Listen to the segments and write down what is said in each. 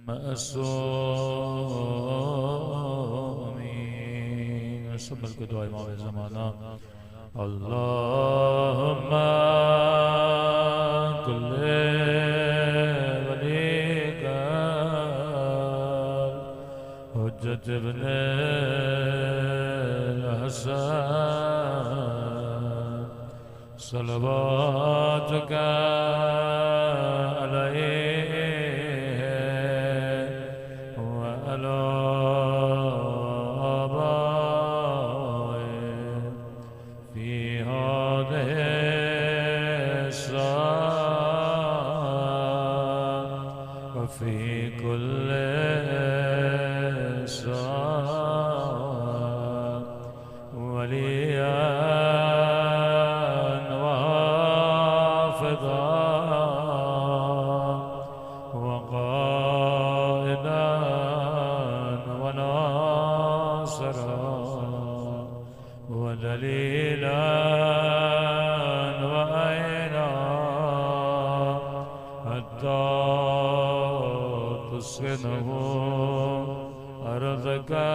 मअसूमीन। सब मिलकर दुआ इमाम ज़माना। अल्लाहुम्मा कुल्ले वलीका हुज्जत इब्ने हसन सलवातुका अलैहि व अला आबाइहि फी हादिहि व फी कुल्ली वलियन व हाफ़िज़ा व क़ाइदन व नासिरा व दलीलन व ऐना हत्ता तुस्किनहु अर्ज़का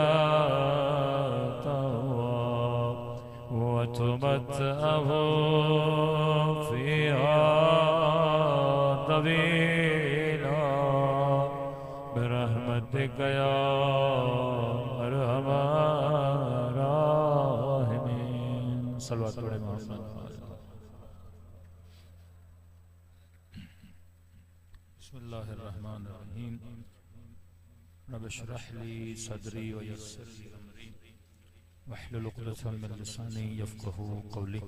वतुमत्तअहु फ़ीहा तवीला बिरहमतिका या अरहमर राहिमीन। सल्लल्लाहु अलैहि वसल्लम। बिस्मिल्लाहिर्रहमानिर्रहीम। रब्बि इश्रह ली सदरी व यस्सिर ली अमरी वहलुल उक़दतम मिन लिसानी यफ़क़हू क़ौली।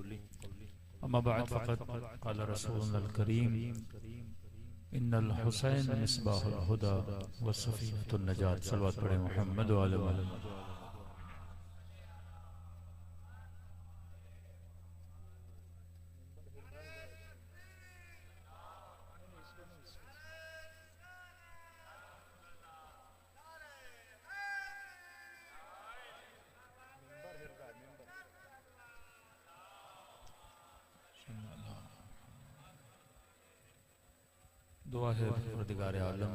अम्मा बअद फ़क़द क़ाल रसूलुल्लाह करीम इन्नल हुसैन मिस्बाहुल हुदा व सफ़ीनतुन नजात। सल्लल्लाहु अलैहि मुहम्मद व आले मोहम्मद। दुआ है परवरदिगार आलम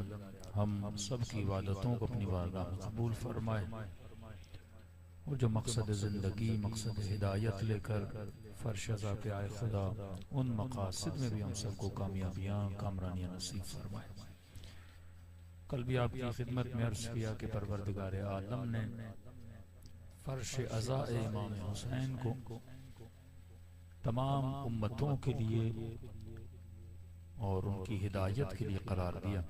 हम सब की इबादतों को अपनी बारगाह में कबूल फरमाए और जो मकसद ज़िंदगी मकसद हिदायत लेकर फर्श अज़ा पे आए खुदा उन मकासद में भी हम सबको कामयाबियाँ कामरानियाँ नसीब फरमाए। कल भी आपकी खिदमत में अर्ज़ किया कि परवरदिगार आलम ने फर्श अज़ा इमाम हुसैन को तमाम उम्मतों के लिए और उनकी हिदायत के लिए करार दिया,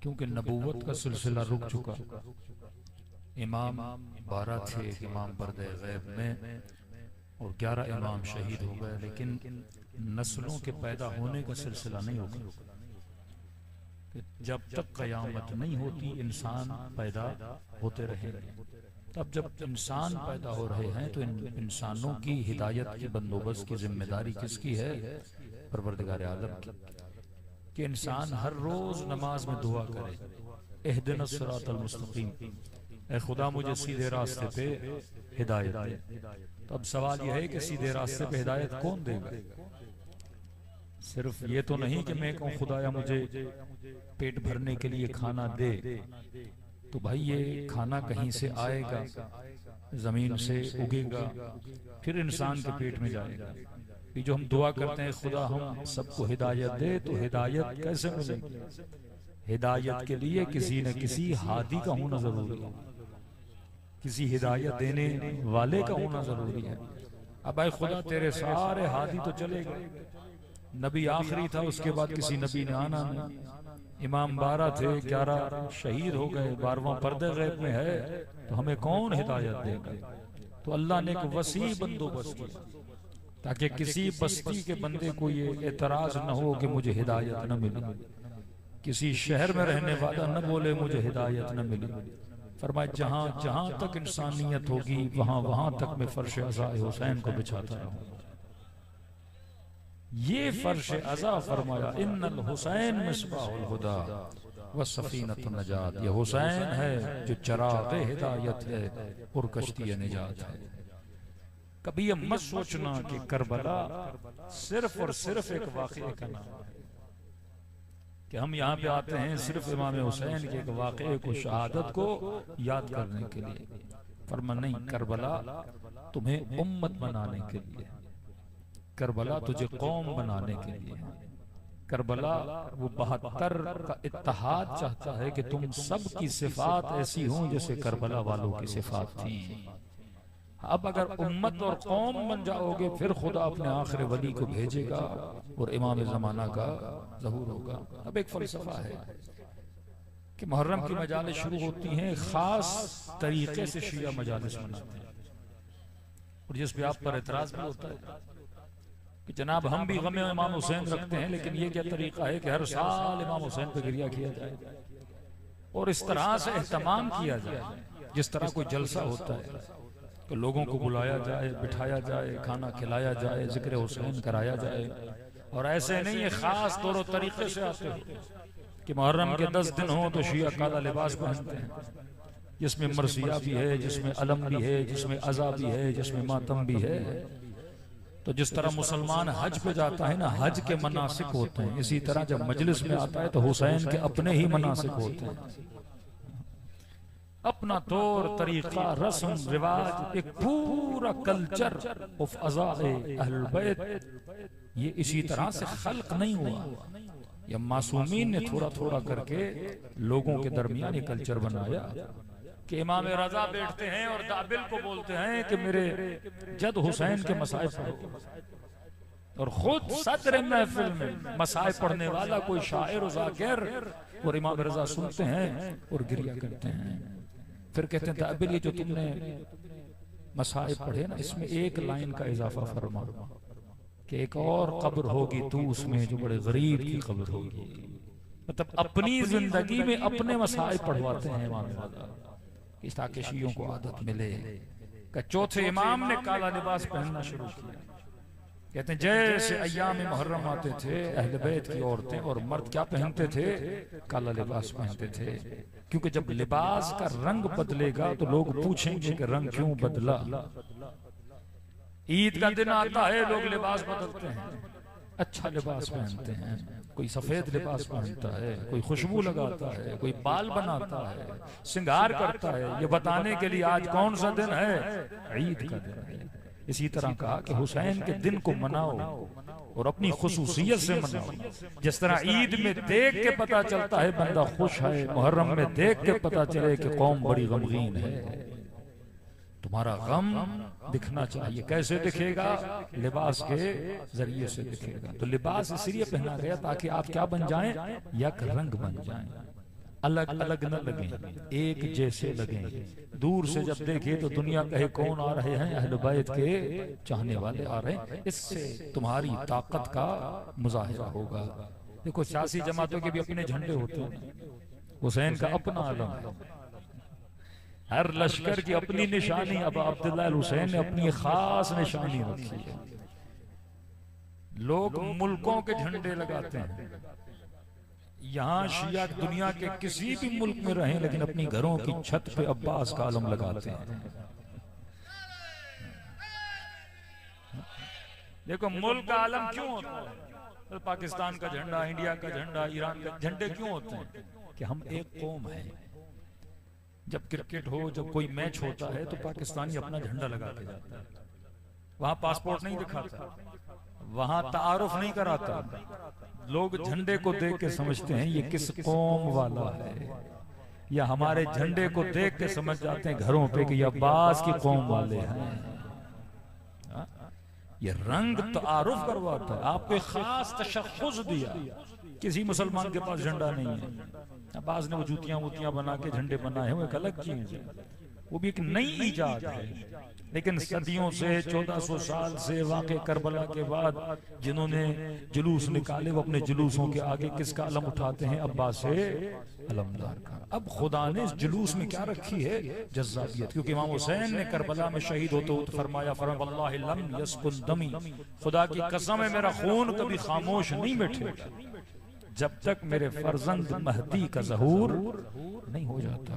क्योंकि नबूवत का सिलसिला रुक चुका। इमाम 12 थे, इमाम पर्दे गैब में, और 11 इमाम शहीद हो गए, लेकिन नस्लों के पैदा होने का सिलसिला नहीं होगा। जब तक क़यामत नहीं होती इंसान पैदा होते रहेंगे। तब जब इंसान पैदा हो रहे हैं तो इन इंसानों की हिदायत के बंदोबस्त की जिम्मेदारी किसकी है? परवरदिगार आलम की। कि इंसान हर रोज नमाज में दुआ करे, इहदिनस सिरातल मुस्तकीम, ए खुदा मुझे सीधे रास्ते पे हिदायत दे। तो अब सवाल यह है कि सीधे रास्ते पे हिदायत कौन देगा? सिर्फ ये तो नहीं कि मैं कहूँ खुदाया मुझे पेट भरने के लिए खाना दे। तो भाई ये खाना कहीं से आएगा, जमीन से उगेगा, फिर इंसान के पेट में जाएगा। ये जो हम दुआ करते हैं खुदा हम सबको हिदायत दे, तो हिदायत कैसे मिलेगी? हिदायत के लिए किसी न किसी हादी का होना जरूरी है, किसी हिदायत देने वाले का होना जरूरी है। अब भाई खुदा तेरे सारे हादी तो चले गए, नबी आखिरी था, उसके बाद किसी नबी ने आना नहीं। इमाम 12 थे, 11 शहीद हो गए, 12वां पर्दे गैब में है, तो हमें कौन हिदायत देगा? तो अल्लाह ने एक वसी बंदोबस्त किया ताकि किसी बस्ती के बंदे को ये एतराज न हो कि मुझे हिदायत न मिली, किसी शहर में रहने वाला न बोले मुझे हिदायत न मिली। फरमाया जहां जहां तक इंसानियत होगी वहां वहां तक मैं फर्श अज़ा हुसैन को बिछाता रहूंगा। ये फर्श अज़ा फरमाया इन्नल हुसैन मिस्बाहुल हुदा व सफीनतुन नजात। ये हुसैन है जो चराग़ हिदायत है और कश्ती निजात है। कभी ये मत सोचना कि करबला सिर्फ और सिर्फ एक वाक़ये का नाम है। कि हम यहाँ पे आते हैं सिर्फ इमाम हुसैन के एक वाक़े को, शहादत को याद करने के लिए। फरमा नहीं, करबला तुम्हें उम्मत बनाने के लिए, करबला तुझे कौम बनाने के लिए, करबला वो 72 का इत्तेहाद चाहता है कि तुम सब की सिफात ऐसी हों जैसे करबला वालों की सिफात थी। अब अगर उम्मत और कौम बन जाओगे फिर खुदा अपने आखिर वली को भेजेगा और इमाम ज़माना का ज़हूर होगा। अब एक फलसफा है कि मुहर्रम की मजालिस शुरू होती हैं, खास तरीके से शिया मजालिस मनाते हैं, और जिस पे आप पर एतराज भी होता है कि जनाब हम भी गम इमाम हुसैन रखते हैं, लेकिन ये क्या तरीका है कि हर साल इमाम हुसैन पे गिरिया किया जाए और इस तरह से एहतमाम किया जाए जिस तरह कोई जलसा होता है तो लोगों को बुलाया जाए, बिठाया जाए, खाना खिलाया जाए, जिक्र हुसैन कराया जाए। और ऐसे नहीं, ये खास तौर और तरीके से आते हो कि मुहर्रम के 10 दिन हो तो शिया काला लिबास पहनते हैं, जिसमें मरसिया भी है, जिसमें अलम भी है, जिसमें अज़ा भी है, जिसमें मातम भी है। तो जिस तरह मुसलमान हज पे जाता है ना, हज के मनासिक होते हैं, इसी तरह जब मजलिस में आता है तो हुसैन के अपने ही मनासिक होते हैं, अपना तौर तरीका, रस्म रिवाज, एक पूरा कल्चर ऑफ अज़ाए अहलुल बैत। ये इसी तरह से खल्क नहीं हुआ, या मासूमीन ने थोड़ा थोड़ा करके लोगों के दरमियान ये कल्चर बनाया कि इमाम रजा बैठते हैं और दाबिल को बोलते हैं कि मेरे जद हुसैन के मसाइब पढ़ो, और खुद सदर महफिल में मसाइब पढ़ने वाला कोई शायर ज़ाकिर और इमाम रजा सुनते हैं और गिरिया करते हैं। फिर कहते हैं दाबिल, ये जो तुमने मसाइब पढ़े ना, इसमें एक लाइन का इजाफा फरमा कि एक और कब्र होगी तू उसमें जो बड़े गरीब की कब्र होगी। मतलब अपनी जिंदगी में अपने मसाइब पढ़वाते हैं इमाम रजा, ताकि शियों को आदत मिले। कि चौथे इमाम ने काला लिबास पहनना शुरू किया। कहते हैं जैसे अय्याम मुहर्रम आते थे, अहले बैत की औरतें और मर्द क्या पहनते थे? काला लिबास पहनते थे, क्योंकि जब लिबास का रंग बदलेगा तो लोग पूछेंगे कि रंग क्यों बदला। ईद का दिन आता है, लोग लिबास बदलते हैं, अच्छा लिबास पहनते हैं, कोई सफेद लिबास पहनता है, कोई खुशबू लगाता है, कोई बाल बनाता है, श्रृंगार करता है, ये बताने के लिए आज कौन सा दिन है? ईद का दिन है। इसी तरह कहा कि हुसैन के दिन को मनाओ और अपनी खुसूसियत से मनाओ। जिस तरह ईद में देख के पता चलता है बंदा खुश है, मुहर्रम में देख के पता चले कि कौम बड़ी गमगीन है। तुम्हारा गम दिखना चाहिए। कैसे दिखेगा? लिबास के जरिए से दिखेगा। तो लिबास इसलिए पहना गया ताकि आप क्या बन जाएं? यक रंग बन जाएं, अलग अलग न लगें, एक जैसे लगें। दूर से जब देखे तो दुनिया कहे कौन आ रहे हैं? अहले बैत के चाहने वाले आ रहे हैं। इससे तुम्हारी ताकत का मुजाहिरा होगा। देखो सियासी जमातों के भी अपने झंडे होते हैं, हुसैन का अपना आलम है, हर लश्कर की अपनी निशानी। अब अब्दुल्लाह हुसैन ने अपनी खास निशानी रखी है। लोग मुल्कों के झंडे लगाते हैं, यहाँ शिया दुनिया के किसी भी मुल्क में रहें, लेकिन अपनी घरों की छत पे अब्बास का आलम लगाते हैं। देखो मुल्क का आलम क्यों होता है? तो पाकिस्तान का झंडा, इंडिया का झंडा, ईरान का झंडे क्यों होते हैं? कि हम एक कौम है। जब क्रिकेट हो, जब कोई मैच होता है तो पाकिस्तानी अपना झंडा लगा के जाता है। वहां पासपोर्ट नहीं दिखाता, वहां तारुफ नहीं कराता। लोग झंडे को देख के समझते हैं ये किस कौम वाला है, या हमारे झंडे को देख के समझ जाते हैं घरों पे कि ये अब्बास की कौम वाले हैं। ये रंग तारुफ करवाता है, आपको एक खास तशख्खुस दिया। किसी मुसलमान के पास झंडा नहीं है। अब्बास ने वो जूतियां वूतियां बना के झंडे बनाए, वो एक अलग चीज है, वो भी एक नई इजाद है। लेकिन सदियों से, 1400 साल से वाक़े करबला के बाद जिन्होंने जुलूस निकाले, वो अपने जुलूसों के आगे किसका अलम उठाते हैं? अब्बास से अलमदार का। अब खुदा ने इस जुलूस में क्या रखी है? जज्बाबियत। क्योंकि इमाम हुसैन ने करबला में शहीद होते हुए फरमाया, वल्लाहि लम यस्कुन दमी, खुदा की कसम है मेरा खून कभी खामोश नहीं बैठेगा जब तक मेरे फर्जंद महदी का ज़हूर नहीं हो जाता।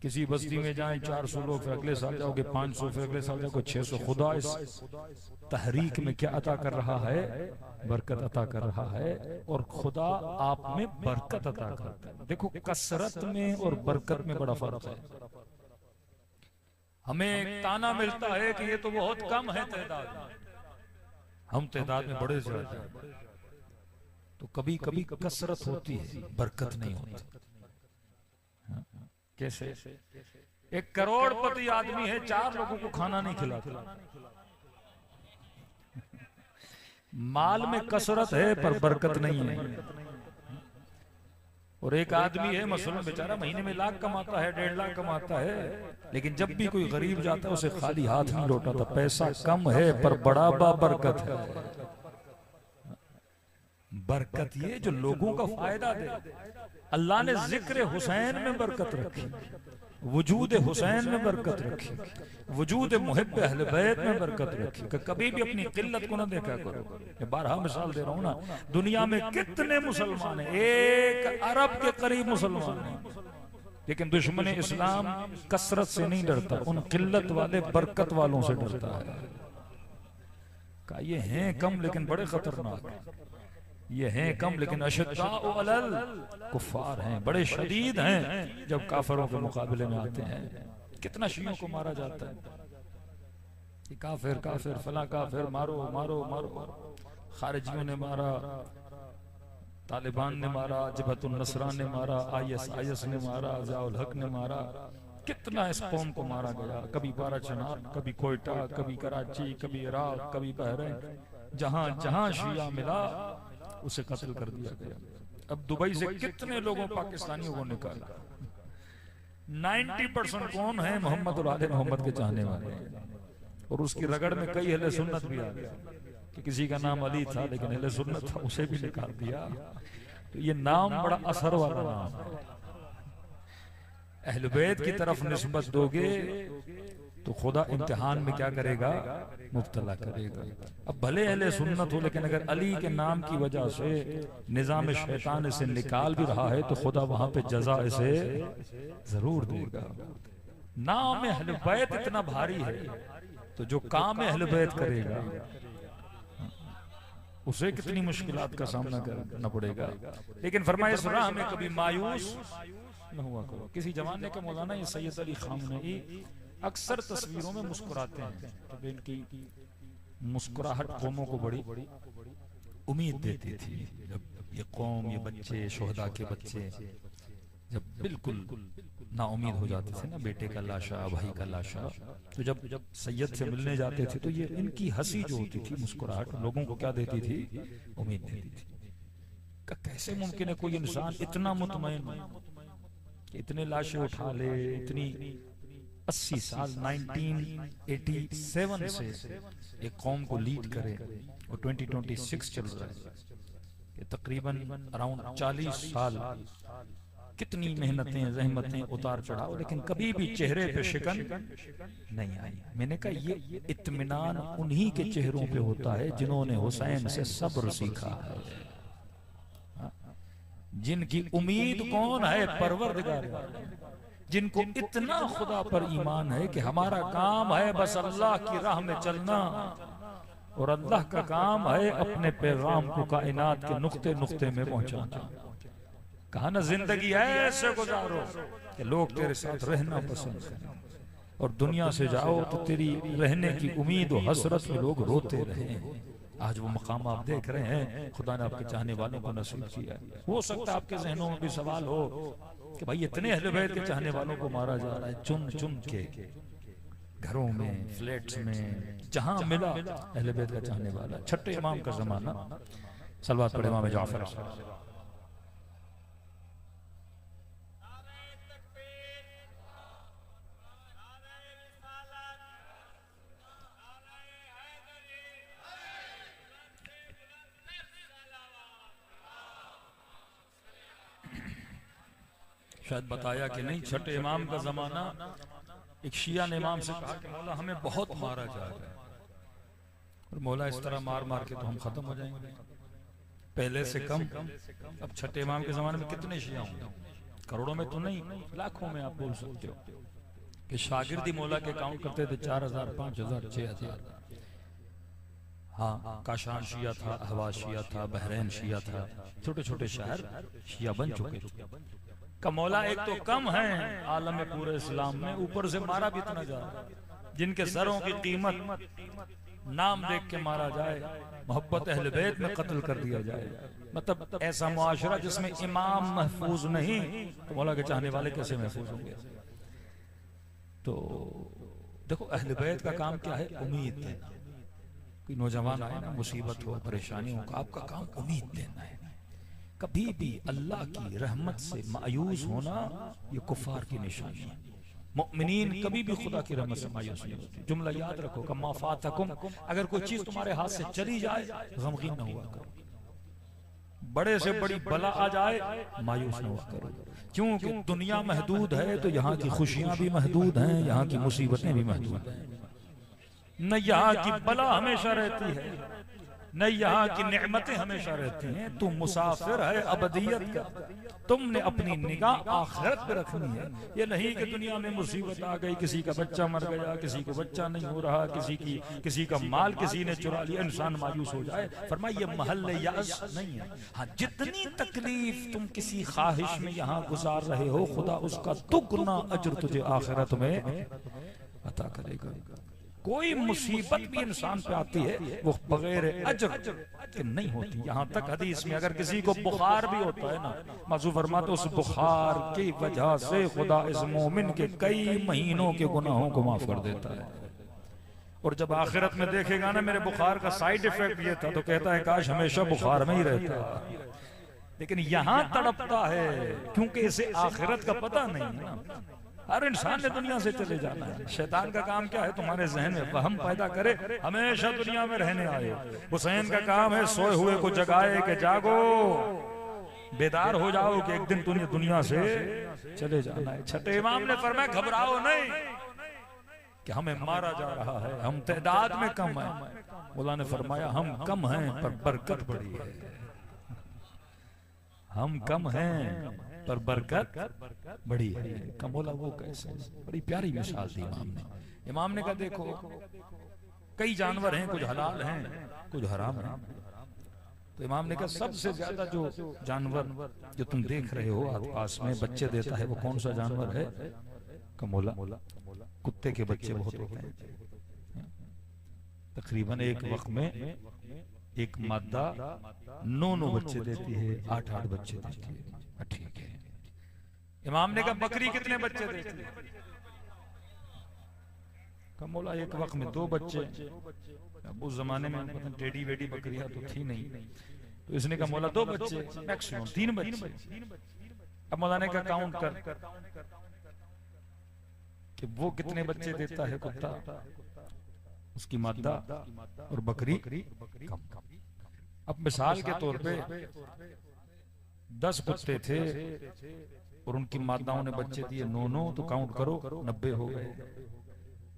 किसी बस्ती में जाएं 400 लोग, फिर अगले साल जाओगे 500, फिर अगले साल जाओगे 600। खुदा इस तहरीक में क्या अता कर रहा है? बरकत अता कर रहा है। और खुदा आप में बरकत अता करता है। देखो कसरत में और बरकत में बड़ा फर्क है। हमें एक ताना मिलता है कि ये तो बहुत कम है तादाद में, हम तादाद में बड़े ज्यादा हैं। तो कभी कभी कसरत होती है, बरकत नहीं होती। कैसे? एक करोड़पति आदमी है, 4 लोगों को खाना नहीं खिलाता। माल में कसरत है पर बरकत नहीं है। और एक आदमी है मसलन बेचारा महीने में लाख कमाता है, 1.5 लाख कमाता है, लेकिन जब भी कोई गरीब जाता है उसे खाली हाथ नहीं लौटाता। पैसा कम है पर बड़ा बरकत है। बरकत ये जो लोगों का फायदा दे। अल्लाह ने जिक्र हुसैन में बरकत रखी, वजूद हुसैन में बरकत रखी, वजूद मुहिब अहले बैत में बरकत रखी। कि कभी भी अपनी किल्लत को ना देखा करो। मैं 12 मिसाल दे रहा हूं ना, दुनिया में कितने मुसलमान हैं, 1 अरब के करीब मुसलमान हैं, लेकिन दुश्मन इस्लाम कसरत से नहीं डरता, उन किल्लत वाले बरकत वालों से डरता है। का ये हैं कम लेकिन बड़े खतरनाक हैं। ये हैं कम लेकिन अशद्दाउ अलल कुफ्फार हैं, बड़े शदीद हैं जब काफिरों के मुकाबले में आते हैं। कितना शियों को मारा जाता है, काफिर काफिर फला काफिर, मारो मारो मारो। खारिजियों ने मारा, तालिबान ने मारा, जबहतुन नसरा ने मारा, IS ने मारा, ज़ियाउल हक ने मारा। कितना इस कौम को मारा गया। कभी बाराचनार, कभी कोयटा, कभी कराची, कभी इराक, कभी बहरीन, जहां जहां शिया मिला उसे कत्ल कर दिया गया। अब दुबई से कितने लोगों पाकिस्तानियों को निकाला। 90% कौन है? मोहम्मद और आले मोहम्मद के चाहने वाले। और उसकी रगड़ में कई अहले सुन्नत भी आ गया कि किसी का नाम अली था लेकिन अहले सुन्नत था, उसे भी निकाल दिया। तो ये नाम बड़ा असर वाला नाम है। अहले बैत की तरफ निस्बत दोगे तो खुदा इम्तिहान में क्या करेगा? मुब्तला करेगा। अब भले अहले सुन्नत हो, लेकिन अगर अली के नाम की वजह से निजाम शैतान इसे निकाल भी रहा है तो खुदा वहां पे जजा इसे जरूर देगा। नाम अहले बैत इतना भारी है तो जो काम अहले बैत करेगा उसे कितनी मुश्किलात का सामना करना पड़ेगा। लेकिन फरमाए इस राह में कभी मायूस न हुआ करो। किसी जमाने के मौलाना ये सैयद अली खामनेई अक्सर तस्वीरों में मुस्कुराते हैं, तो इनकी मुस्कुराहट कौमों को बड़ी उम्मीद देती थी। जब ये कौम, ये बच्चे, शोहदा के बच्चे जब बिल्कुल नाउमीद हो जाते थे ना, बेटे का लाशा, भाई का लाशा, तो जब सैयद से मिलने जाते थे तो ये इनकी हंसी जो होती थी, मुस्कुराहट, लोगों को क्या देती थी? उम्मीद देती थी। कैसे मुमकिन है कोई इंसान इतना मुतमईन, इतने लाशें उठा ले, इतनी 80 साल 1987 से एक कौम को लीड करे और 2026 चल रहा है, तकरीबन अराउंड 40 साल कितनी मेहनतें, जहमतें, उतार चढ़ाव, लेकिन कभी भी चेहरे पे शिकन नहीं आई। मैंने कहा ये इत्मीनान उन्हीं के चेहरों पे होता है जिन्होंने हुसैन से सब्र सीखा है, जिनकी उम्मीद कौन है? परवरदिगार, जिनको इतना खुदा पर ईमान है कि हमारा काम है बस अल्लाह की राह में चलना और अल्लाह का काम है अपने पैगाम को कायनात के नुक्ते नुक्ते में पहुंचाना। कहा ना जिंदगी ऐसे गुजारो कि लोग तेरे साथ रहना पसंद करें और दुनिया से जाओ तो तेरी रहने की उम्मीद और हसरत में लोग रोते रहे। आज वो मकाम आप देख रहे हैं, खुदा ने आपके चाहने वालों को नसीब किया। हो सकता है आपके जहनों में भी सवाल हो कि भाई इतने अहले बैत के चाहने वालों को मारा जा रहा है, चुन चुन के घरों में, फ्लैट्स में, जहां मिला अहले बैत का चाहने वाला। छठे इमाम का जमाना, सलवात पढ़े इमाम जाफर। शायद बताया कि नहीं, छठे इमाम का जमाना। एक शिया ने इमाम से कहा कि मौला हमें बहुत मारा जा रहा है, और मौला इस तरह मार मार के तो हम खत्म हो जाएंगे, पहले से कम। अब छठे इमाम के जमाने में कितने शिया होंगे? करोड़ों में तो नहीं, लाखों में आप बोल सकते हो कि शागिर्दी मौला के काउंट करते थे 4000, 5000, 6000। हाँ, काशान शिया था, अहवा शिया था, बहरैन शिया था, छोटे छोटे शहर शिया बन चुके थे। का मौला एक तो कम है आलम पूरे इस्लाम में, ऊपर से मारा भी इतना जा रहा है। जिनके सरों की कीमत नाम देख के मारा जाए, मोहब्बत अहले बैत में कत्ल कर दिया जाए, मतलब ऐसा मुआशरा जिसमें इमाम महफूज नहीं तो मौला के चाहने वाले कैसे महफूज होंगे। तो देखो अहले बैत का काम क्या है, उम्मीद देना। कोई नौजवान आए ना, मुसीबत हो, परेशानी हो, आपका काम उम्मीद देना है। कभी भी अल्लाह की रहमत से मायूस होना ये कुफार की निशानी है। मुमिनीन कभी भी खुदा की रहमत से मायूस नहीं होते। जुमला याद रखो, कम्मा फातकुम, अगर कोई चीज तुम्हारे हाथ से चली जाए गमगीन न हुआ करो, बड़े से बड़ी बला आ जाए मायूस न हुआ करो, क्योंकि दुनिया महदूद है तो यहाँ की खुशियां भी महदूद हैं, यहाँ की मुसीबतें भी महदूद हैं। न यहाँ की बला हमेशा रहती है, न यहाँ की नेमतें हमेशा रहती हैं। तू मुसाफिर है अबदियत का, तुमने अपनी निगाह आखिरत पे रखनी है। ये नहीं कि दुनिया में मुसीबत आ गई, किसी का बच्चा मर गया, किसी को बच्चा नहीं हो रहा, किसी का माल किसी ने चुरा लिया, इंसान मायूस हो जाए। फरमाया ये महल यास नहीं है। हाँ, जितनी तकलीफ तुम किसी ख्वाहिश में यहाँ गुजार रहे हो, खुदा उसका दुगना अजर तुझे आखिरत में अता करेगा। कोई मुसीबत भी इंसान पे आती है वो बगैर अजर के नहीं होती। यहाँ तक हदीस में अगर किसी को बुखार भी होता है ना, मौजू फरमाते उस बुखार की वजह से खुदा इस मोमिन के कई महीनों के गुनाहों को माफ कर देता है। और जब आखिरत में देखेगा ना मेरे बुखार का साइड इफेक्ट ये था, तो कहता है काश हमेशा बुखार में ही रहता। लेकिन यहाँ तड़पता है क्योंकि इसे आखिरत का पता नहीं है ना। हर इंसान ने दुनिया से चले जाना है। शैतान का काम क्या है, तुम्हारे जहन में वहम पैदा करे हमेशा दुनिया में रहने आए। हुसैन का काम है सोए हुए को जगाए कि जागो, बेदार हो जाओ कि एक दिन तुमने दुनिया से चले जाना है। छठे इमाम ने फरमाया घबराओ नहीं कि हमें मारा जा रहा है, हम तादाद में कम है। मौला ने फरमाया हम कम हैं पर बरकत बड़ी है। हम कम हैं पर बरकत बड़ी है। कमोला वो कैसे, बड़ी प्यारी मिसाल दी इमाम ने कहा देखो कई जानवर हैं, कुछ हलाल हैं कुछ हराम हैं। तो इमाम ने कहा सबसे ज्यादा जो जानवर जो तुम देख रहे हो आसपास में बच्चे देता है वो कौन सा जानवर है? कमोला, कुत्ते के बच्चे बहुत होते हैं। तकरीबन एक वक्त में एक मादा 9 बच्चे देती है, 8 बच्चे देती है। ठीक है। इमाम ने कहा बकरी कितने बच्चे देती है? कमोला एक वक्त में 2 बच्चे। अब उस जमाने में टेडी वेडी बकरियां तो थी नहीं, तो इसने कहा मौला 2 बच्चे, मैक्सिमम 3 बच्चे। अब मौला ने कहा काउंट कर कि वो कितने बच्चे देता है कुत्ता, उसकी मादा और बकरी कम। अब मिसाल के तौर पे 10 कुत्ते थे और उनकी मादाओं ने बच्चे दिए 9, तो काउंट करो 90 हो गए।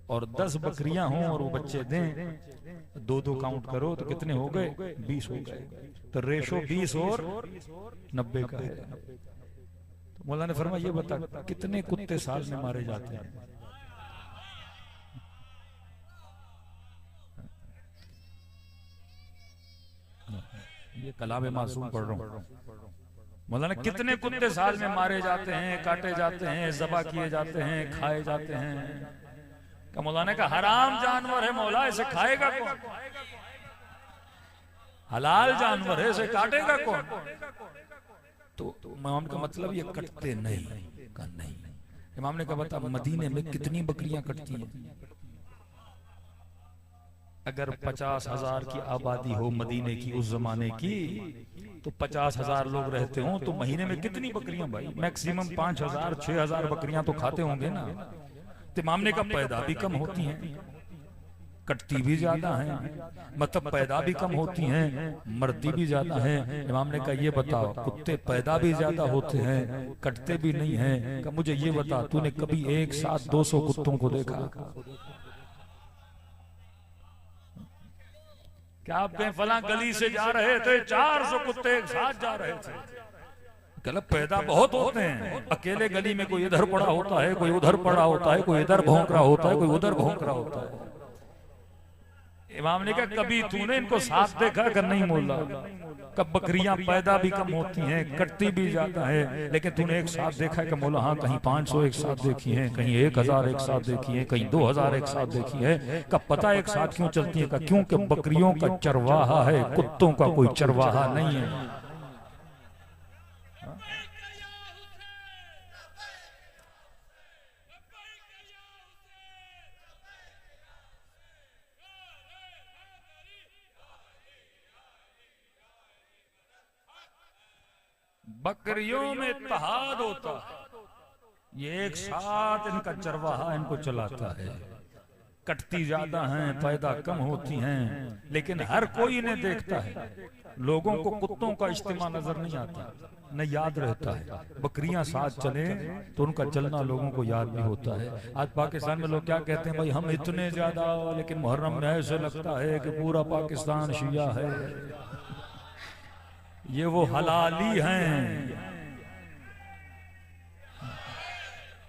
और 10 बकरियां हों और वो बच्चे दें 2 काउंट करो तो कितने हो गए? 20 हो गए। तो रेशो 20 और 90 का है। तो मौला ने फरमाया ये बता कितने कुत्ते साल में मारे जाते हैं? ये कलाम मासूम पढ़ रहा हूँ। मौलाना कितने कुत्ते साल में मारे जाते हैं, काटे जाते हैं, ज़बा किए जाते हैं, खाए जाते हैं? का मौलाना का हराम जानवर है मौला, इसे खाएगा कौन? हलाल जानवर है, इसे काटेगा कौन? तो इमाम का मतलब ये कटते नहीं का नहीं। इमाम ने कहा बता मदीने में कितनी बकरियां कटती हैं? अगर 50,000 की आबादी हो मदीने की उस जमाने की, तो 50,000 लोग रहते हो तो महीने में कितनी बकरियां भाई? मैक्सिमम 5,000 6,000 बकरियां तो खाते होंगे ना। तो इमाम ने कहा पैदा भी कम होती हैं, कटती भी ज्यादा हैं, मतलब पैदा भी कम होती हैं, मरती भी ज्यादा हैं। इमाम ने कहा ये बताओ कुत्ते पैदा भी ज्यादा होते हैं, कटते भी नहीं हैं। कहा मुझे ये बता तूने कभी एक साथ 200 कुत्तों को देखा? क्या आप कहीं फला गली से जा रहे थे 400 कुत्ते एक साथ जा रहे थे? कहला पैदा बहुत होते हैं, अकेले गली में कोई इधर पड़ा होता है, कोई उधर पड़ा होता है, कोई इधर भौंक रहा होता है, कोई उधर भौंक रहा होता है। इमाम ने कहा कभी तूने इनको साथ देखा कर? नहीं मौला, कब बकरियां पैदा भी कम होती हैं, कटती भी जाता है, लेकिन तूने एक साथ देखा है कि मौला? हाँ, कहीं 500 एक साथ देखी है, कहीं 1000 एक साथ देखी है, कहीं 2000 एक साथ देखी है। कब पता एक साथ क्यों चलती है? क्योंकि बकरियों का चरवाहा है, कुत्तों का कोई चरवाहा नहीं है। बकरियों में इत्तेहाद होता है, ये एक साथ इनका चरवाहा इनको चलाता है। कटती ज्यादा हैं, पैदा कम होती हैं, लेकिन हर कोई इन्हें देखता है। लोगों को कुत्तों का इज्तिमा नजर नहीं आता, न याद रहता है। बकरियां साथ चले तो उनका चलना लोगों को याद भी होता है। आज पाकिस्तान में लोग क्या कहते हैं, भाई हम इतने ज्यादा, लेकिन मुहर्रम में ऐसे लगता है कि पूरा पाकिस्तान शिया है। ये वो हलाली हैं,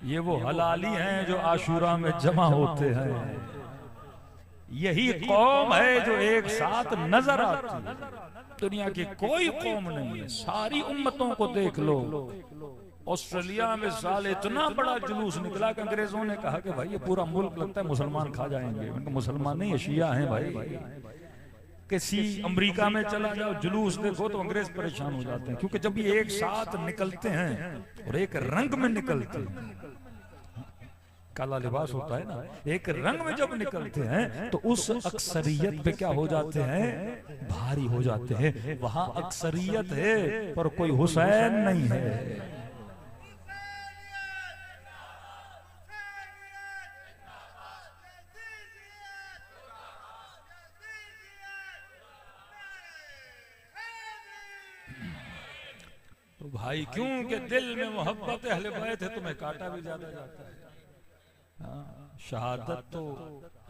ये वो हलाली हैं जो आशूरा में जमा होते हैं। यही कौम है जो एक साथ नजर आती है। दुनिया की कोई कौम नहीं है, सारी उम्मतों को देख लो। ऑस्ट्रेलिया में साल इतना बड़ा जुलूस निकला कि अंग्रेजों ने कहा कि भाई ये पूरा मुल्क लगता है मुसलमान खा जाएंगे। उनका मुसलमान नहीं है, शिया हैं भाई। किसी अमेरिका में चला जाओ, जुलूस देखो तो अंग्रेज परेशान हो जाते हैं, क्योंकि जब ये एक साथ निकलते हैं और एक रंग में निकलते हैं, काला लिबास होता है ना, एक रंग में जब निकलते हैं तो उस अक्सरियत पे क्या हो जाते हैं? भारी हो जाते हैं। वहां अक्सरियत है पर कोई हुसैन नहीं है। तो भाई क्यों कि दिल में मोहब्बत अहले बैत है, तुम्हें काटा भी ज्यादा जाता है। शहादत तो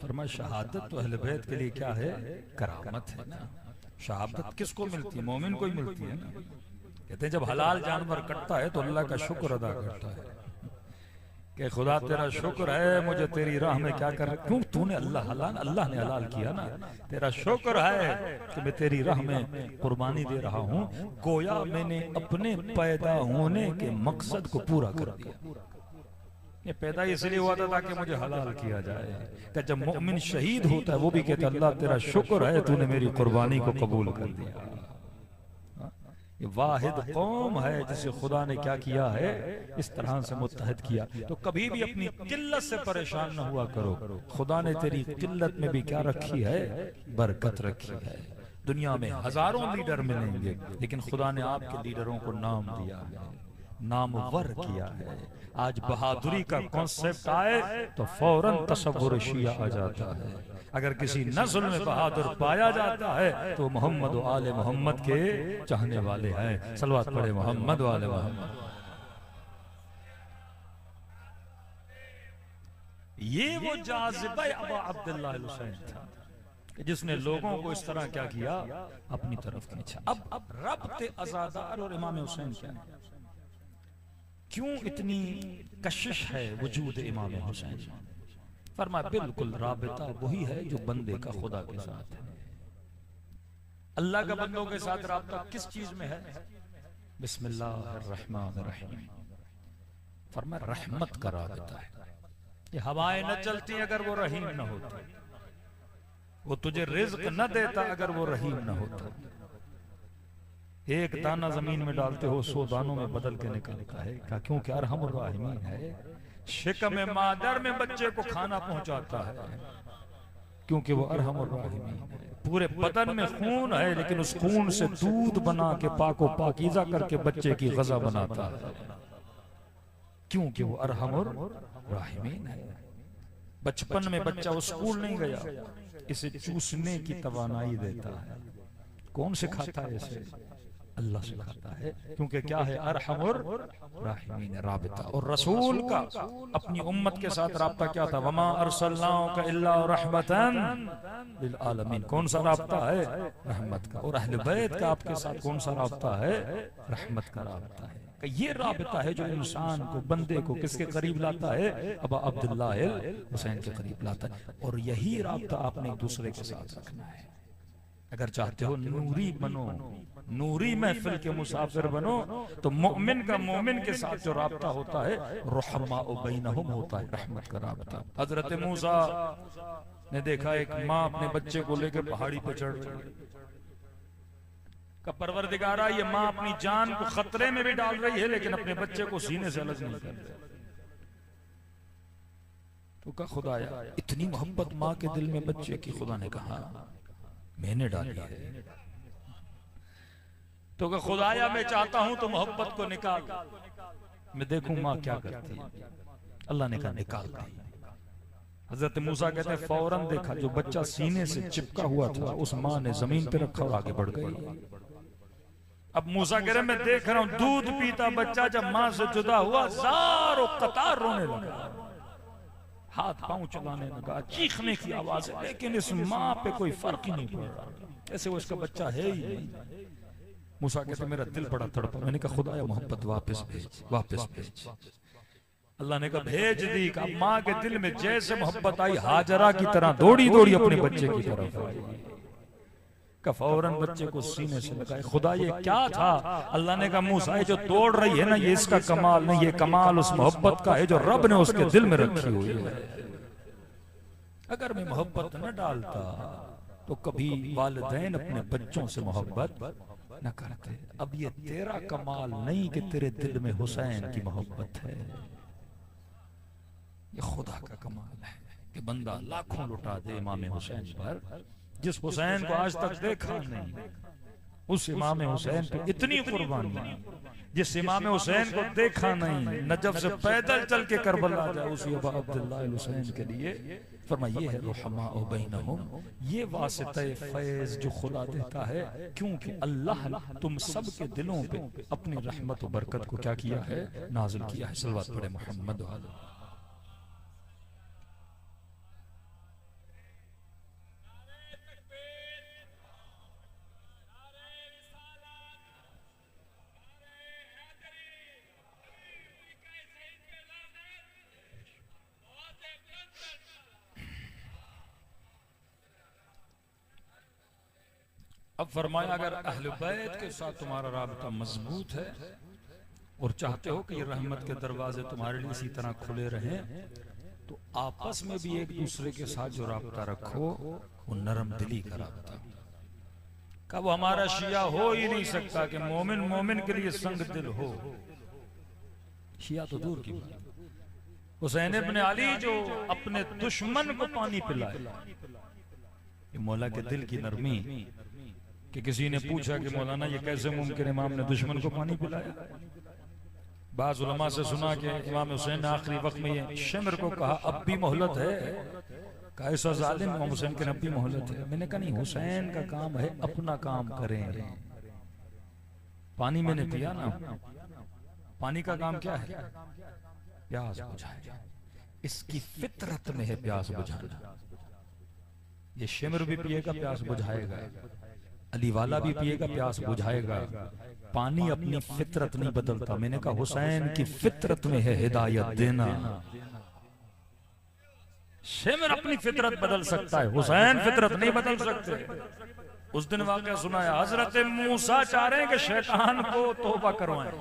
फरमाया, शहादत तो अहले बैत के लिए क्या है? करामत है ना। शहादत किसको मिलती है? मोमिन को ही मिलती है ना। कहते हैं जब हलाल जानवर कटता है तो अल्लाह का शुक्र अदा करता है कि खुदा तेरा शुक्र है, मुझे तेरी राह में क्या कर, क्यों तूने अल्लाह ने हलाल किया ना। तेरा शुक्र है कि मैं तेरी राह में कुर्बानी दे रहा हूँ। गोया मैंने अपने पैदा होने के मकसद को पूरा कर दिया। ये पैदा इसलिए हुआ था ताकि मुझे हलाल किया जाए। कि जब मोमिन शहीद होता है वो भी कहता है अल्लाह तेरा शुक्र है, तूने मेरी कुर्बानी को कबूल कर दिया। ये वाहिद कौम है जिसे खुदा ने क्या किया है? इस तरह से मुत्तहद किया। तो कभी भी अपनी किल्लत से परेशान न हुआ करो। खुदा ने तेरी किल्लत में भी क्या रखी है? बरकत रखी है। दुनिया में हजारों लीडर मिलेंगे, लेकिन खुदा ने आपके लीडरों को नाम दिया है, नामवर किया है। आज बहादुरी का कॉन्सेप्ट आए तो फौरन तसव्वुर शिया आ जाता है। अगर किसी नस्ल में बहादुर पाया जाता है तो मोहम्मद व आले मोहम्मद के चाहने वाले हैं। सलवात पढ़े मोहम्मद व आले मोहम्मद। ये वो जाज़िबा अबू अब्दुल्लाह हुसैन था जिसने लोगों को इस तरह क्या किया? अपनी तरफ खींचा। अब रब्त अज़ादार और इमाम हुसैन क्या है? क्यों इतनी कशिश है वजूद इमाम हुसैन? फरमाया बिल्कुल राबिता वही है जो बंदे का खुदा के साथ है। अल्लाह का बंदों के साथ राबिता किस चीज में है? बिस्मिल्लाहिर्रहमानिर्रहीम। फरमाया रहमत का राबिता है। ये हवाएं न चलती अगर वो रहीम न होता, वो तुझे रिज्क न देता अगर वो रहीम न होता। एक दाना जमीन में डालते हो 100 दानों में बदल के निकलता है। क्या? क्योंकि अरहमुर राहिमीन है। शिकम मादर में बच्चे को खाना पहुंचाता है क्योंकि वो अरहमुर राहिमीन है। पूरे बदन में खून है, लेकिन उस खून से दूध बना के पाको पाकीज़ा करके बच्चे की ग़ज़ा बनाता है क्योंकि वो अरहमुर राहिमीन है। बचपन में बच्चा वो स्कूल नहीं गया, इसे चूसने की तवानाई देता है। कौन सिखाता है इसे? अल्लाह सिखाता है, क्योंकि क्या है? अरहमुर राहिमीन राबिता। और रसूल का अपनी उम्मत के साथ राब्ता क्या था? वमा अरसलनाका इल्ला रहमतन लिल आलमीन। कौन सा राब्ता है? रहमत का। और अहले बैत का आपके साथ कौन सा राब्ता है? रहमत का राब्ता है। कि ये राबिता है जो इंसान को, बंदे को किसके करीब लाता है? अबा अब्दुल्लाह हुसैन के करीब लाता है। और यही राबिता आपने एक दूसरे के साथ रखना है। अगर चाहते हो नूरी बनो, नूरी महफिल के मुसाफिर बनो, तो मोमिन का मोमिन के साथ जो राब्ता होता है रुहमा बैनहुम होता है, रहमत का राब्ता। हजरत मूसा ने देखा एक माँ अपने बच्चे को लेकर पहाड़ी पे चढ़ रही का परवरदिगारा, ये माँ अपनी जान को खतरे में भी डाल रही है लेकिन अपने बच्चे को सीने से अलग नहीं कर रही। तो का खुदाया इतनी मोहब्बत माँ के दिल में बच्चे की, खुदा ने कहा मैंने डाली है। तो का खुदाया मैं चाहता हूं तो मोहब्बत को निकाल, मैं देखूं माँ क्या करती है। अल्लाह ने कहा निकाल दी। हजरत मूसा कहते हैं फौरन देखा जो बच्चा सीने से चिपका हुआ था उस माँ ने जमीन पे रखा और आगे बढ़ गई। अब मूसा कह रहे मैं देख रहा हूं दूध पीता बच्चा जब माँ से जुदा हुआ जार और कतार रोने लगा, हाथ पांव चलाने लगा, चीखने की आवाज है, लेकिन इस माँ पे कोई फर्क ही नहीं पड़ रहा, ऐसे वो इसका बच्चा है ही नहीं। मूसा कहते मेरा दिल बड़ा तड़पा, मैंने कहा खुदा मोहब्बत वापस भेज, वापस भेज। अल्लाह ने कहा भेज दी। अब माँ के दिल में जैसे मोहब्बत आई हाजरा की तरह दौड़ी दौड़ी अपने बच्चे की तरफ आई, का फौरन बच्चे को सीने से लगाए। खुदा ये क्या था? अल्लाह ने कहा मूसा जो दौड़ रही है ना ये इसका कमाल नहीं, ये कमाल उस मोहब्बत का है जो रब ने उसके दिल में रखी हुई है। अगर मैं मोहब्बत न डालता तो कभी वालिदैन अपने बच्चों से मोहब्बत न करते। अब ये तेरा कमाल नहीं कि तेरे दिल में हुसैन की मोहब्बत है, ये खुदा का कमाल है कि बंदा लाखों लुटा दे इमाम हुसैन पर। जिस हुसैन को आज तक देखा नहीं उस इमाम हुसैन पे इतनी कुर्बानी, जिस इमाम हुसैन को देखा नहीं नजफ से पैदल चल के करबला जाए उसी अबा अब्दुल्लाह हुसैन के लिए फरमाया ये है रुहमा बैनहुम, ये वासिता फैज जो खुदा देता है, क्योंकि अल्लाह ने तुम सब के दिलों पे अपनी रहमत और बरकत को क्या किया है? नाजिल किया है। सल्लल्लाहु अलैहि मोहम्मद वाले। अब फरमाया अगर अहले बैत के साथ तुम्हारा राबता मजबूत है और चाहते हो कि ये रहमत के दरवाजे तुम्हारे लिए इसी तरह खुले रहें, तो आपस में भी एक दूसरे के साथ जो राबता रखो वो नरम दिली का राबता। कब हमारा शिया हो ही नहीं सकता कि मोमिन मोमिन के लिए संग दिल हो, शिया तो दूर की बात। हुसैन इब्न अली जो अपने दुश्मन को पानी पिलाए, ये मौला के दिल की नरमी कि किसी ने पूछा कि मौलाना ये कैसे मुमकिन इमाम ने दुश्मन को पानी पिलाया। बाज़ उलमा से सुना कि इमाम हुसैन ने आखिरी वक्त में ये शिमर को कहा अब भी मोहलत है, कहा ऐसा जालिम इमाम हुसैन के अब भी मोहलत है। मैंने कहा नहीं, हुसैन का काम है अपना काम करें। पानी मैंने पिया ना, पानी का काम क्या है? प्यास बुझाए, इसकी फितरत में है प्यास बुझाना। ये शिमर भी पिएगा प्यास बुझाएगा, अली वाला भी पिएगा प्यास बुझाएगा। पानी अपनी फितरत नहीं बदलता। मैंने कहा हुसैन की फितरत में है हिदायत देना। शिमर अपनी फितरत बदल सकता है, हुसैन फितरत नहीं बदल सकते। उस दिन वाकया सुनाया, हजरत मूसा चाह रहे हैं कि शैतान को तौबा करवाएं।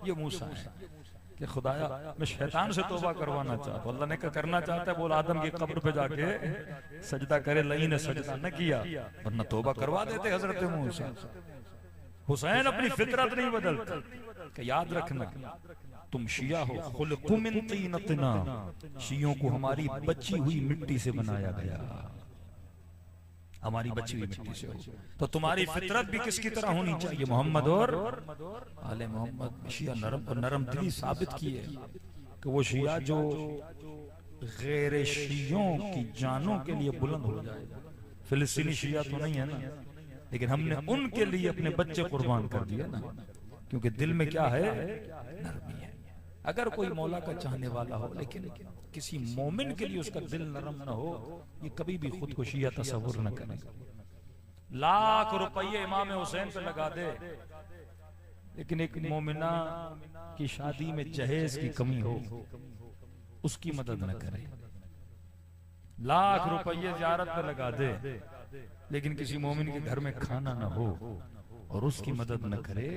ये मूसा है कि खुदाया मैं शैतान से तौबा करवाना चाहता हूं। अल्लाह ने कहा करना चाहता है, बोल आदम की कब्र पे जाके सजदा करे। लई ने सजदा न किया वरना तौबा करवा देते हजरत मूसा। हुसैन अपनी फितरत नहीं बदलता। कि याद रखना तुम शिया हो, खुलकु मिन तीनतना, शियों को हमारी बची हुई मिट्टी से बनाया गया, हमारी बची हुई मिट्टी से हो। तो तुम्हारी फितरत भी किसकी तरह होनी चाहिए? मोहम्मद और आले मोहम्मद। शिया नरम दिली साबित की है कि वो शिया जो गैर शियों की जानों के लिए बुलंद हो जाए। फिलिस्तीनी शिया तो नहीं है ना, लेकिन हमने उनके लिए अपने बच्चे कुर्बान कर दिया ना, क्योंकि दिल में क्या है? नरमी है। अगर कोई मौला का चाहने वाला हो लेकिन किसी मोमिन के लिए उसका दिल नरम न हो, ये कभी भी खुद को शिया तस्वुर न करे। लाख रुपये इमाम हुसैन पे लगा दे, लेकिन एक मोमिना की शादी में जहेज की कमी हो, उसकी मदद न करे। लाख रुपये ज़ियारत पे लगा दे, लेकिन किसी मोमिन के घर में खाना न हो और उसकी मदद न करे,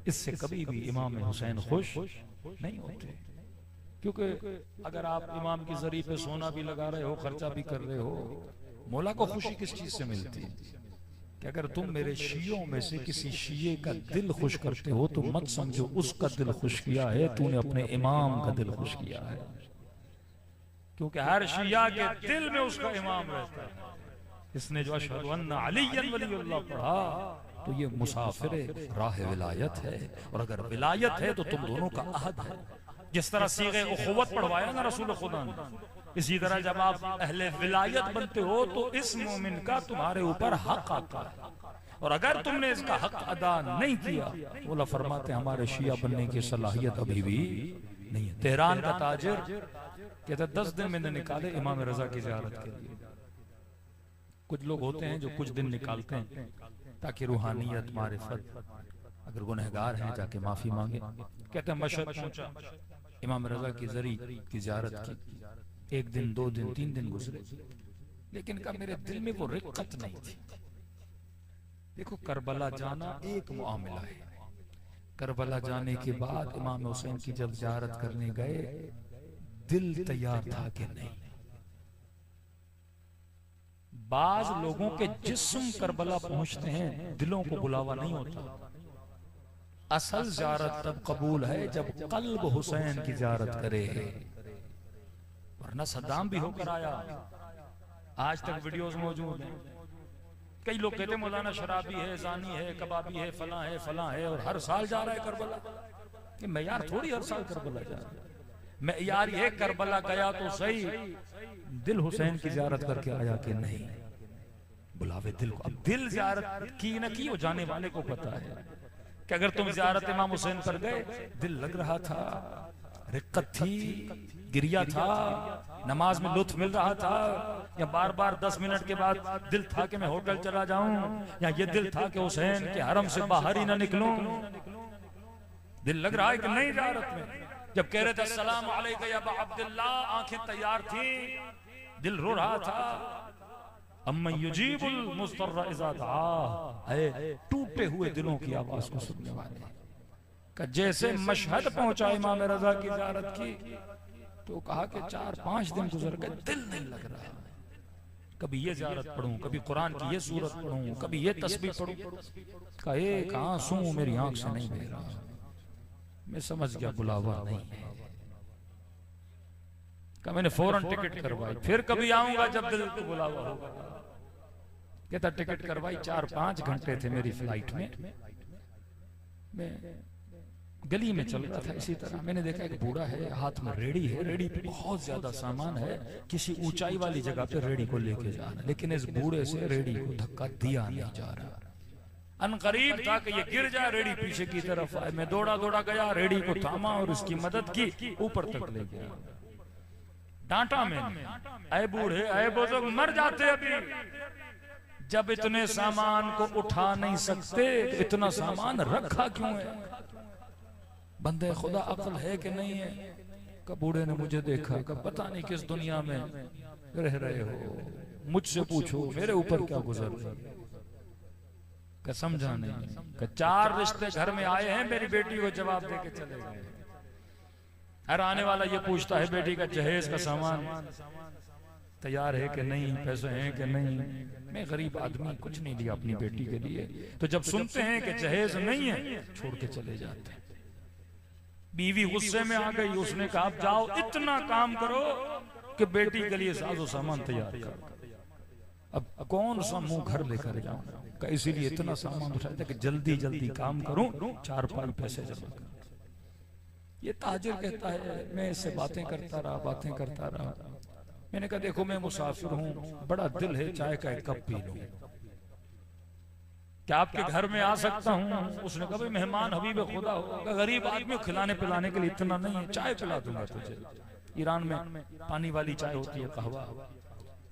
इससे कभी भी इमाम हुसैन खुश नहीं होते। क्योंकि अगर आप इमाम की जरी पे सोना भी लगा रहे हो, खर्चा भी कर रहे हो, मौला को खुशी किस चीज से मिलती है? कि अगर तुम मेरे शियों में से किसी शिये का दिल खुश करते हो तो मत समझो उसका दिल खुश किया है, तूने अपने इमाम का दिल खुश किया है। क्योंकि हर शिया के दिल में उसका इमाम रहता है। इसने जो अशहदु अन्ना अलीय्यन वलीयुल्लाह पढ़ा तो ये मुसाफिर राह विलायत है, और अगर विलायत है तो तुम दोनों का अहद है। जिस तरह सीगे उखुवत पढ़वाया ना रसूल खुदा ने, इसी तरह जब आप अहले विलायत बनते हो तो इस मोमिन का तुम्हारे ऊपर हक आता है, और अगर तुमने इसका हक अदा नहीं किया, बोला फरमाते हमारे शिया बनने की सलाहियत अभी भी नहीं है। तेहरान का ताजिर कहता 10 दिन मैंने निकाले इमाम रजा की ज़ियारत के लिए। कुछ लोग होते हैं जो कुछ दिन निकालते हैं ताकि रूहानियत, मारिफत, अगर गुनहगार हैं जाके माफी मांगे। कहते हैं मशहद पहुंचा, इमाम रजा की जरी की ज़ियारत की, 1 दिन 2 दिन 3 दिन गुजरे, लेकिन कब मेरे दिल में वो रिक्कत नहीं थी। देखो करबला जाना एक मामला है, करबला जाने के बाद इमाम हुसैन की जब ज़ियारत करने गए, दिल तैयार था कि नहीं। बाज लोगों के जिस्म करबला पहुंचते हैं, दिलों को बुलावा नहीं होता। असल ज़ियारत तब कबूल है जब कल्ब हुसैन की ज़ियारत करे, वरना सद्दाम भी होकर आया। आज तक वीडियोस मौजूद हैं। कई लोग कहते हैं मौलाना शराबी है, जानी है, कबाबी है, फला है, फला है, और हर साल जा रहा है करबला। कि मैं यार थोड़ी हर साल करबला जा रहा है, मैं यार ये करबला गया तो सही, दिल हुसैन की ज़ियारत करके आया कि नहीं। बुलावे दिल को। अब दिल ज़ियारत की न की वो जाने वाले को पता है कि अगर तुम ज़ियारत इमाम हुसैन पर गए, दिल लग रहा था, रिक्कत थी, गिरिया था, नमाज में लुत्फ मिल रहा था, या बार बार 10 मिनट के बाद दिल था कि मैं होटल चला जाऊं, या ये दिल था कि हुसैन के हरम से बाहर ही ना निकलूं। दिल लग रहा है कि नहीं ज़ियारत में। जब कह रहे थे अस्सलाम अलैका या अबा अब्दुल्लाह, आंखें तैयार थी, दिल रो रहा था। अम्मा युजीबुल मुस्तर्रा इज़ा दआ, टूटे हुए दिलों की आवाज को सुनने वाले का जैसे मशहद पहुंचा इमाम रजा की ज़ियारत की, तो कहा कि 4-5 दिन गुजर गए, दिल नहीं लग रहा। कभी ये ज़ियारत पढ़ूं, कभी कुरान की ये सूरत पढ़ूं, कभी ये तस्बीह पढ़ूं, का एक आंसू मेरी आंख से नहीं बह रहा। मैं समझ गया बुलावा नहीं है। का मैंने फौरन टिकट करवाई, फिर कभी आऊंगा जब दिल को बुलावा होगा। कहता टिकट करवाई, 4-5 घंटे थे मेरी फ्लाइट में। मैं गली में चल रहा था, इसी तरह मैंने देखा एक बूढ़ा है, हाथ में रेड़ी है, रेड़ी पे बहुत ज्यादा सामान है, किसी ऊंचाई वाली जगह पे रेड़ी को लेके जा रहा, लेकिन इस बूढ़े से रेड़ी को धक्का दिया नहीं जा रहा। अनकरीब था कि ये गिर जाए, रेड़ी पीछे की तरफ आए। मैं दौड़ा दौड़ा गया, रेड़ी को थामा और उसकी मदद की, ऊपर तक ले गया। डांटा मैंने, ऐ बूढ़े, ऐ बुजुर्ग, मर जाते अभी। जब इतने सामान को उठा नहीं सकते तो इतना सामान रखा क्यों है? बंदे खुदा अक्ल है कि नहीं है? कब बूढ़े ने मुझे देखा, कब पता नहीं किस दुनिया में रह रहे हो, मुझसे पूछो मेरे ऊपर क्या गुजर रही है। समझा नहीं। 4 रिश्ते घर में आए हैं, मेरी बेटी को जवाब दे के चले गए। हर आने वाला ये पूछता है बेटी का जहेज का सामान तैयार है कि नहीं, पैसे हैं कि नहीं। मैं गरीब आदमी, कुछ नहीं लिया अपनी बेटी के लिए। तो जब सुनते हैं कि जहेज नहीं है, छोड़ के चले जाते हैं। बीवी गुस्से में आ गई, उसने कहा आप जाओ, इतना काम करो कि बेटी के लिए साजो सामान तैयार करो। अब कौन सा मुंह घर लेकर जाऊं, इसीलिए इतना सामान उठाया था कि जल्दी जल्दी काम करूं, 4-5 पैसे जमा करूं। ये ताजिर कहता है, मैं इससे बातें करता रहा। मैंने कहा देखो मैं मुसाफिर हूँ, बड़ा दिल है चाय का एक कप पी लूं, क्या आपके घर में आ सकता हूँ? उसने कहा भाई मेहमान हबीब खुदा होगा, गरीब आदमी खिलाने पिलाने के लिए इतना नहीं है, चाय पिला दूंगा तुझे। ईरान में पानी वाली चाय होती है, कहवा।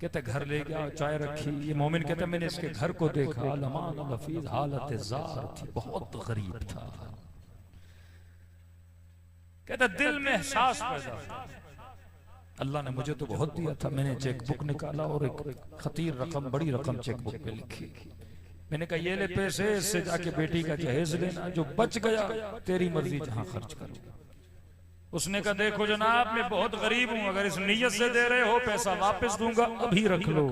कहते घर ले गया, चाय रखी। ये मोमिन कहते मैंने इसके घर को देखा, लमान लफीज हालत ज़ार थी, बहुत गरीब था। कहता दिल में एहसास पैदा हुआ, अल्लाह ने मुझे तो बहुत दिया था। मैंने चेक बुक निकाला और एक खतीर रकम, बड़ी रकम चेक बुक पे लिखी। मैंने कहा ये ले पैसे, इससे जाके बेटी का जहेज लेना, जो बच गया तेरी मर्जी जहां खर्च करो। उसने कहा देखो जनाब मैं बहुत गरीब हूं, अगर इस नीयत से दे रहे हो पैसा वापस दूंगा, अभी रख लो,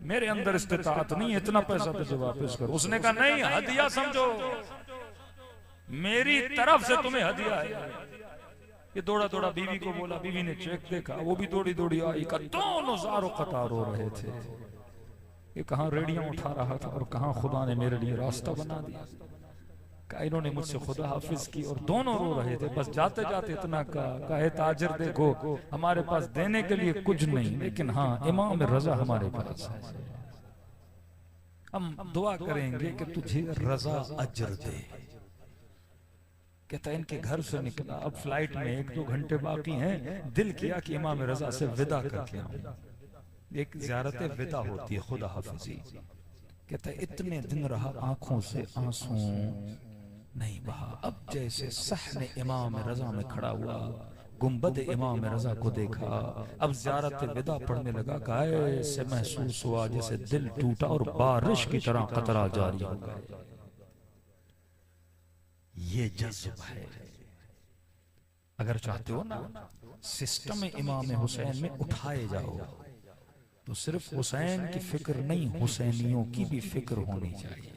मेरे अंदर इस्तिताअत नहीं है इतना पैसा तुझे वापस करो। उसने कहा नहीं, हदिया समझो, मेरी तरफ से तुम्हें हदिया है। ये दौड़ा दौड़ा बीवी को बोला, बीवी ने चेक देखा, वो भी दौड़ी दौड़ी आई, का दोनों ज़ारो कतार रो रहे थे। ये कहां रेडियां उठा रहा था और कहां खुदा ने मेरे लिए रास्ता बना दिया। का इन्होंने मुझसे खुदा हाफिज की, और दोनों रो रहे थे। बस जाते जाते इतना कहे ताजिर देखो हमारे पास देने के लिए कुछ नहीं, लेकिन हाँ इमाम रजा हमारे पास है, हम दुआ करेंगे कि तुझे रजा अजर दे। कहता है इनके घर से निकला, अब फ्लाइट में 1-2 घंटे बाकी हैं, दिल किया कि इमाम रजा से विदा करके आऊं। एक ज़ियारत विदा होती है, खुदा हाफिजी। कहता है इतने दिन रहा आंखों से आंसू नहीं बहा, अब जैसे सहने इमाम रजा में खड़ा हुआ, गुंबद इमाम रजा को देखा, अब ज़ियारत विदा पढ़ने लगा, गाये से महसूस हुआ जैसे दिल टूटा और बारिश की तरह कतरा जारी हो गया। ये जज्ब है। अगर चाहते हो ना सिस्टम इमाम हुसैन में उठाए जाओ, तो सिर्फ हुसैन की फिक्र नहीं, हुसैनियों की भी फिक्र होनी चाहिए।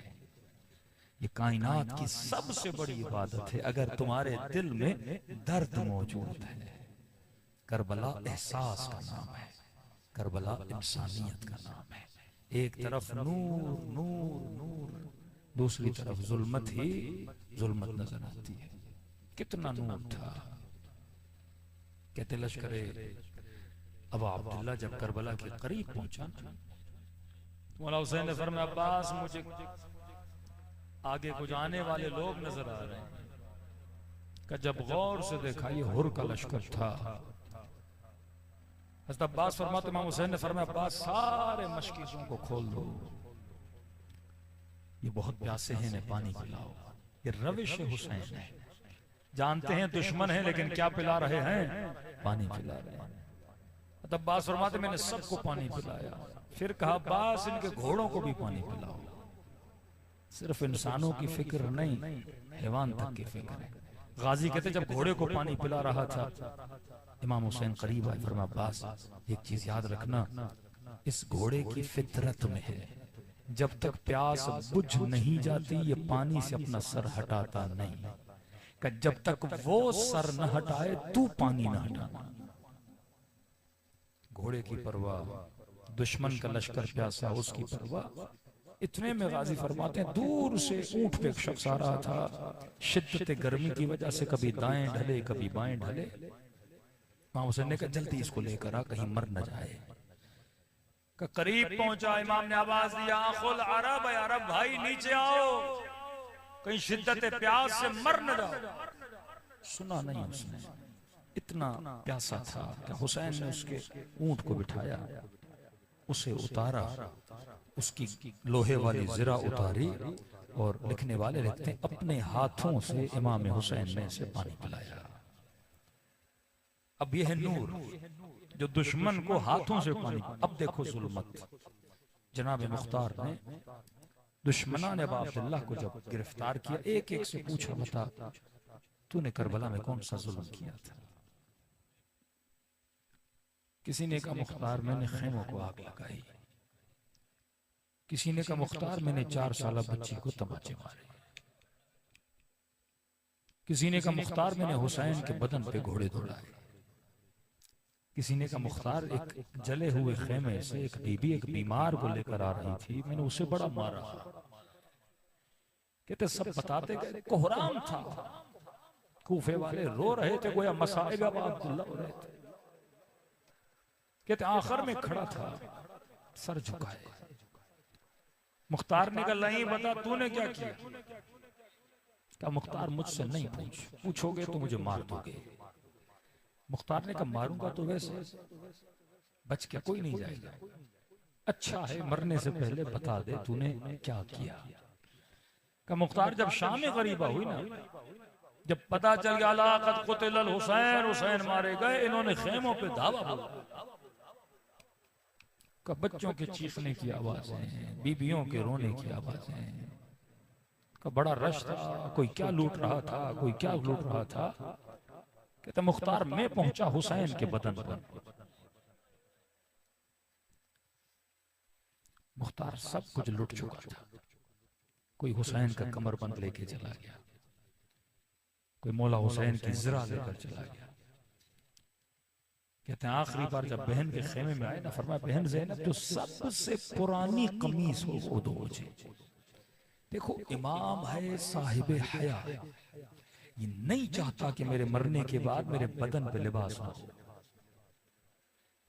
ये कायनात की सबसे बड़ी इबादत है। अगर तुम्हारे दिल में दर्द मौजूद है, करबला एहसास का नाम है, करबला इंसानियत का नाम है। एक तरफ नूर नूर नूर, दूसरी तरफ जुल्मत ही जुल्मत नजर आती है। कितना नूर था। कहते लश्करे अबू अब्दुल्ला जब करबला के करीब पहुंचा, मौला हुसैन ने फरमाया अब्बास मुझे आगे कुछ आने वाले लोग नजर आ रहे हैं। कि जब गौर से देखा ये हुर का लश्कर था। हज़रत अब्बास फरमाते इमाम हुसैन ने फरमाया अब्बास सारे मशकीज़ों को खोल दो, ये बहुत प्यासे हैं, इन्हें पानी पिलाओ। ये रविश हुसैन है, जानते हैं दुश्मन है लेकिन क्या पिला रहे हैं, पानी पिला रहे हैं। तब अब्बास फरमाते मैंने सबको पानी पिलाया, फिर कहा अब्बास इनके घोड़ों को भी पानी पिलाओ। सिर्फ इंसानों की फिक्र नहीं, हैवान तक की फिक्र है। गाजी कहते जब घोड़े को पानी पिला रहा था, इमाम हुसैन करीब आए, फरमाया अब्बास एक चीज याद रखना, इस घोड़े की फितरत में है, जब तक प्यास बुझ नहीं जाती ये पानी से अपना सर हटाता नहीं, कि जब तक वो सर न हटाए तू पानी न हटाना। घोड़े की परवाह, दुश्मन का लश्कर प्यासा उसकी परवाह। इतने में गाजी फरमाते हैं दूर से ऊंट पे एक शख्स आ रहा था, शिद्दत गर्मी की वजह से कभी दाएं ढले कभी बाएं ढले। इमाम हुसैन ने कहा जल्दी इसको लेकर आ, कहीं मर न जाए। का करीब पहुंचा, इमाम ने आवाज दिया आखुल अरब, अरब भाई नीचे आओ, कहीं शिद्दत प्यास से मर न जाओ। सुना नहीं उसने, इतना प्यासा था कि हुसैन ने उसके ऊंट को बिठाया, उसे उतारा, उसकी लोहे वाली जिरा उतारी, और लिखने वाले लिखते हैं अपने हाथों से इमाम हुसैन ने इसे पानी पिलाया। अब यह है नूर जो दुश्मन को हाथों से पानी। अब देखो जुल्मत, जनाब मुख्तार ने दुश्मना ने अबू अब्दुल्लाह को जब गिरफ्तार किया, एक एक से पूछा बता तूने करबला में कौन सा जुल्म किया था। किसी ने कहा मुख्तार मैंने खेमों को आग लगाई, किसी ने कहा मुख्तार मैंने 4 साल बच्ची को तमाचे मारे, किसी ने कहा मुख्तार मैंने हुसैन के बदन पे घोड़े दौड़ाए, किसी ने कहा मुख्तार एक जले हुए खेमे से एक बीबी एक बीमार को लेकर आ रही थी, मैंने उसे बड़ा मारा। कहते सब बताते गए, कोहराम था, कूफे वाले रो रहे थे, गोया मसाइब अबू अब्दुल्ला हो रहे थे। कहते आखिर में खड़ा था सर झुकाए। मुख्तार ने कहा नहीं बता तूने क्या किया। क्या मुख्तार मुझसे नहीं पूछोगे तो मुझे मार दोगे। मुख्तार ने कहा मारूंगा तो वैसे बच के कोई नहीं जाएगा, अच्छा है मरने से पहले बता दे तूने क्या किया। का मुख्तार जब शाम गरीबा हुई ना, जब पता चल गया अला क़द क़ुतिल हुसैन, हुसैन मारे गए, इन्होंने खेमों पे धावा बोला। का बच्चों के चीखने की आवाजें, बीबियों के रोने की आवाजें, का बड़ा रश था, कोई क्या लूट रहा था, कोई क्या लूट रहा था। कहते मुख्तार मैं पहुंचा हुसैन के बदन पर, मुख्तार सब कुछ लूट चुका था। कोई हुसैन का कमरबंद लेके चला गया, कोई मौला हुसैन की ज़रा लेकर चला गया। कहते हैं आखिरी बार जब बहन के खेमे में आए ना, फरमाया बहन ज़ैनब जो सबसे पुरानी कमीज हो वो दो मुझे। देखो इमाम है साहिब हया, ये नहीं चाहता कि मेरे मरने के बाद मेरे बदन पे लिबास ना हो।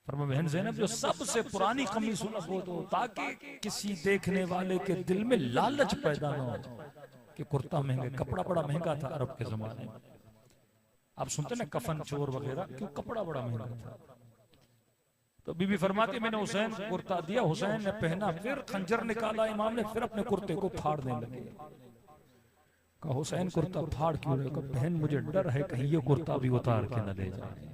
फरमाया बहन ज़ैनब जो सबसे पुरानी कमीज हो ना वो दो, ताकि किसी देखने वाले के दिल में लालच पैदा ना हो कि कुर्ता महंगा, कपड़ा बड़ा महंगा था अरब के जमाने में। आप सुनते ना कफन चोर वगैरह, क्यों कपड़ा बड़ा महंगा था। तो बीबी फरमाती मैंने हुसैन को कुर्ता दिया, हुसैन ने पहना, फिर खंजर निकाला इमाम ने, फिर अपने कुर्ते को फाड़ने लगे। कहा हुसैन कुर्ता फाड़ क्यों रहे? कहा बहन मुझे डर है कहीं ये कुर्ता भी उतार के न ले जाए।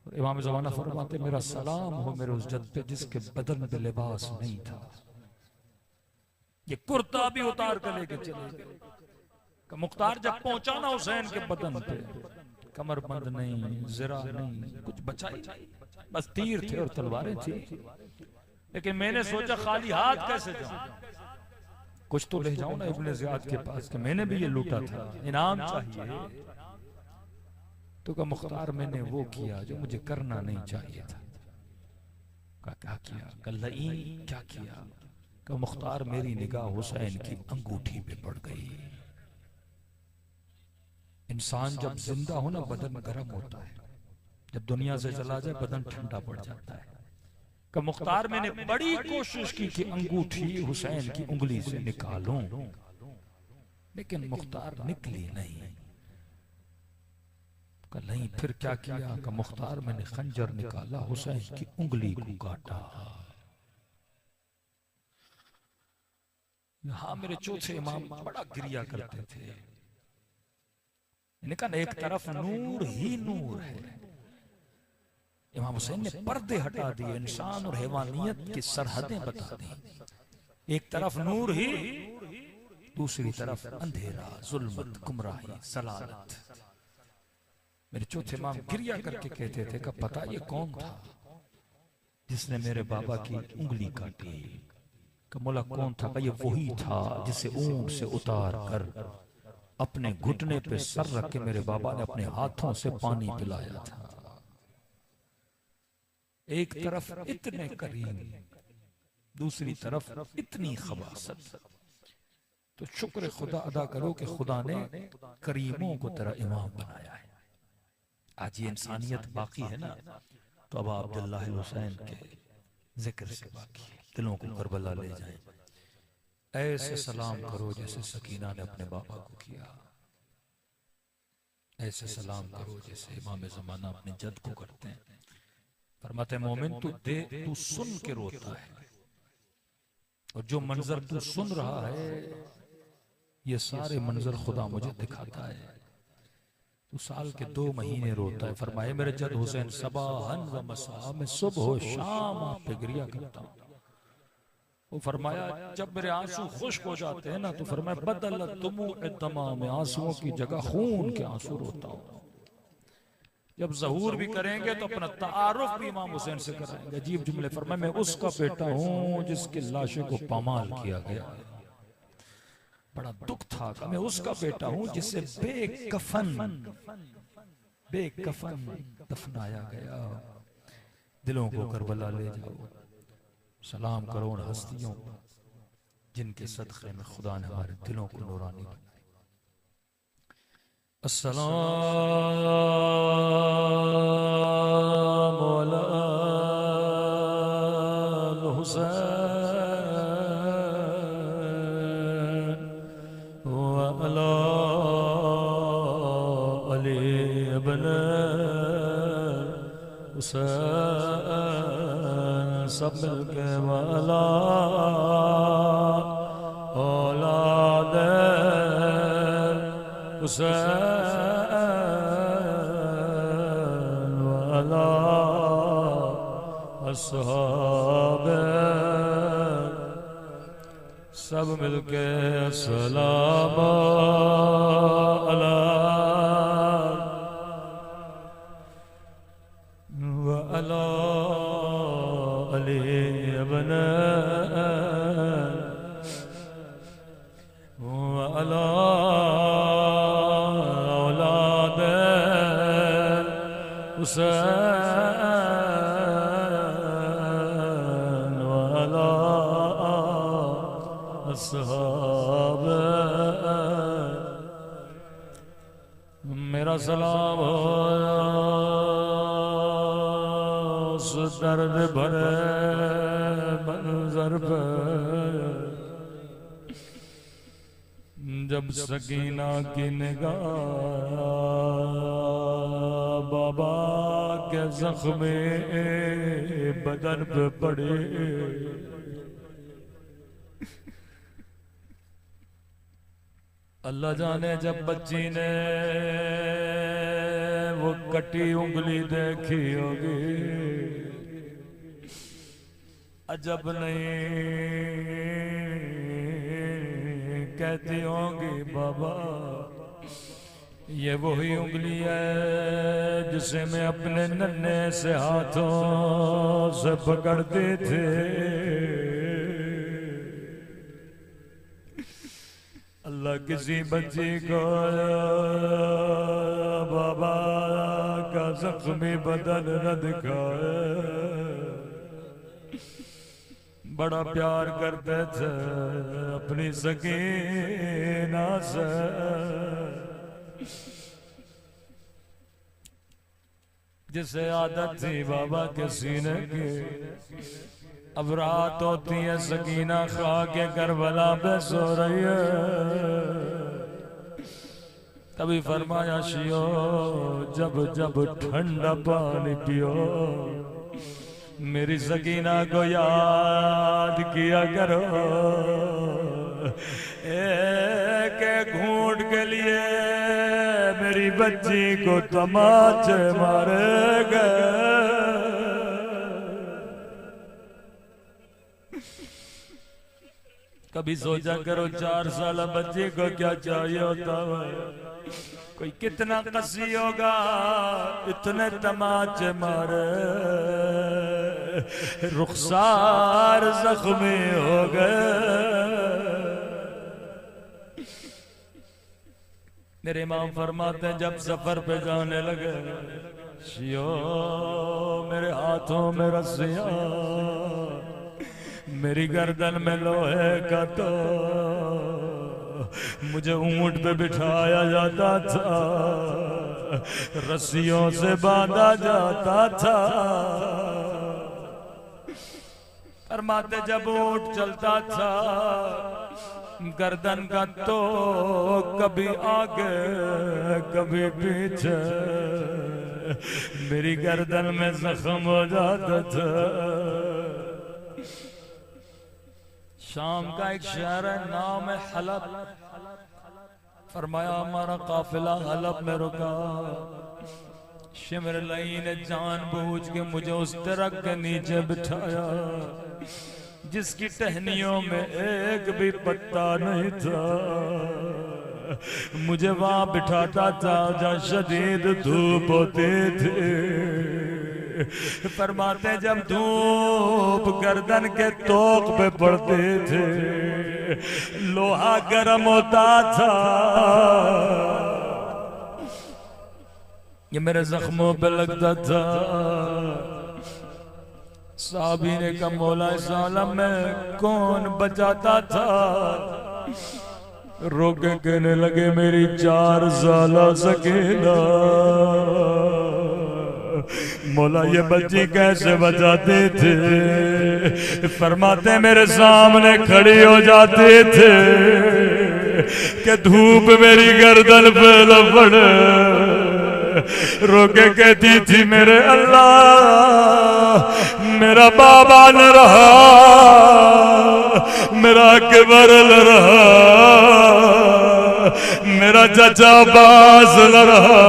इमाम ज़माना फरमाते मेरा सलाम हो मेरे उस जद पे जिसके बदन पे लिबास नहीं था, ये कुर्ता भी उतार कर लेके चले गए। मुख्तार जब पहुंचा ना हुसैन के बदन पे, कमरबंद नहीं, ज़रा नहीं, कुछ बचा ही नहीं, बस तीर थे और तलवारें थी। लेकिन मैंने सोचा खाली हाथ कैसे जाऊं, कुछ तो ले जाऊं ना इब्ने ज़ियाद के पास कि मैंने भी ये लूटा था, इनाम चाहिए। तो का मुख्तार मैंने वो किया जो मुझे करना नहीं चाहिए था। का क्या किया? कल्लई क्या किया? का मुख्तार मेरी निगाह हुसैन की अंगूठी पे पड़ गई। इंसान जब जिंदा हो ना बदन गर्म होता है, जब दुनिया से चला जाए बदन ठंडा पड़ जाता है। का मुख्तार मैंने बड़ी कोशिश की कि अंगूठी हुसैन की उंगली से निकालूं, लेकिन मुख्तार निकली नहीं। का नहीं, फिर क्या किया? का मुख्तार मैंने खंजर निकाला, हुसैन की उंगली को काटा। हाँ मेरे चौथे इमाम बड़ा गिरिया करते थे। इनका एक तरफ नूर ही नूर है। इमाम हुसैन ने पर्दे हटा दिए, इंसान और हैवानियत की सरहदें बता दी। एक तरफ नूर ही, दूसरी तरफ अंधेरा, जुल्मत, गुमराही, सलालत। मेरे चौथे इमाम गिरिया करके कहते थे कि पता ये कौन था जिसने मेरे बाबा की उंगली काटी? का मौला कौन था? का ये वही था जिसे ऊंट से उतार कर अपने घुटने पे सर रख के मेरे बाबा ने अपने हाथों से पानी पिलाया था। एक तरफ इतने करीम, दूसरी तरफ इतनी खबासत। तो शुक्र खुदा अदा करो कि खुदा ने करीमों को तेरा इमाम बनाया है। आज ये इंसानियत बाकी है ना, तो अब अब्दुल्लाह हुसैन के जिक्र से बाकी है। दिलों को करबला ले जाए, ऐसे सलाम करो जैसे सकीना ने अपने बाबा को किया। ऐसे सलाम करो जैसे इमाम ज़माना अपने जद को करते हैं। फरमाते मोमिन तू सुन के रोता है, और जो मंजर तू सुन रहा है ये सारे मंजर खुदा मुझे दिखाता है। तू साल के 2 महीने रोता है। फरमाए मेरे जद हुसैन सबाहन व मसा, मैं सुबह हो शाम आप पे गिरिया करता हूँ। वो फरमाया जब मेरे आंसू खुश्क हो जाते हैं ना, तो फरमाया बदल तुमु इत्तमा, में आंसुओं की जगह खून के आंसू रोता हूँ। जब ज़हूर भी करेंगे तो अपना तारुफ भी इमाम हुसैन से कराएंगे। अजीब जुमले फरमाए मैं उसका बेटा हूँ जिसके लाशे को पामाल किया गया। बड़ा दुख था कि मैं उसका बेटा हूँ जिसे बेकफन दफनाया गया। दिलों को करबला ले जाओ, सलाम करो उन हस्तियों जिनके सदक़े में खुदा ने हमारे दिलों को नूरानी बनाया। अस्सलाम अला हुसैन व अला अली इब्न हुसैन, सब मिलके वाला औलाद हुसैन वाला अस्हाबे सब मिलके सलाम अला व अला अली इब्न व अला औलाद हुसैन व अला अस्हाब। मेरा सलाम हो उस दर्द भरे मंजर पर जब सकीना की निगाह बाबा के जख्मे बदन पे पड़े। अल्लाह जाने जब बच्ची ने वो कटी उंगली देखी होगी, अजब नहीं कहती होगी बाबा ये वही उंगली है जिसे मैं अपने नन्हे से हाथों से पकड़ते थे। अल्लाह किसी बच्ची को बाबा का जख्मी बदन न दिखाए। बड़ा प्यार करते थे अपनी सकीना से। जिसे आदत थी बाबा के सीने की, अब रात होती है सकीना खा के करबला पे सो रही है। तभी फरमाया शियो जब जब ठंडा पानी पियो मेरी सकीना को याद किया करो। एक एक घूंट के लिए मेरी बच्ची को तमाचे मारेगा। कभी सोचा करो 4 साल बच्चे को क्या चाहिए होता है। कोई कितना कसी होगा इतने तमाचे मारे रुखसार जख्मी हो गए। मेरे इमाम फरमाते जब सफर पे जाने लगे शियो मेरे हाथों में रस्सियां मेरी गर्दन में लोहे का तो मुझे ऊंट पे बिठाया जाता था, रस्सियों से बांधा जाता था। फरमाते जब ऊंट चलता था गर्दन का तो कभी आगे कभी पीछे मेरी गर्दन में जख्म हो जाता था। शाम का एक शहर है नाम है हलब। फरमाया हमारा काफिला हलब में रुका। शिमर लई ने जानबूझ के मुझे उस तरह के नीचे बिठाया जिसकी टहनियों में एक भी पत्ता नहीं था। मुझे वहां बिठाता था जहाँ शदीद धूप होती थी। फरमाते जब धूप गर्दन के तोक पे पड़ते थे लोहा गर्म होता था। ये मेरे जख्मों पे लगता था। साहबी ने कहा मौला इस आलम में कौन बचाता था। रोके कहने लगे मेरी 4 साल सकीना। मौला ये बच्ची कैसे बचाते थे। फरमाते मेरे सामने खड़ी हो जाते थे कि धूप मेरी गर्दन पे न पड़े। रोके कहती थी मेरे अल्लाह मेरा बाबा न रहा मेरा अकबर न रहा मेरा चाचा बास न रहा,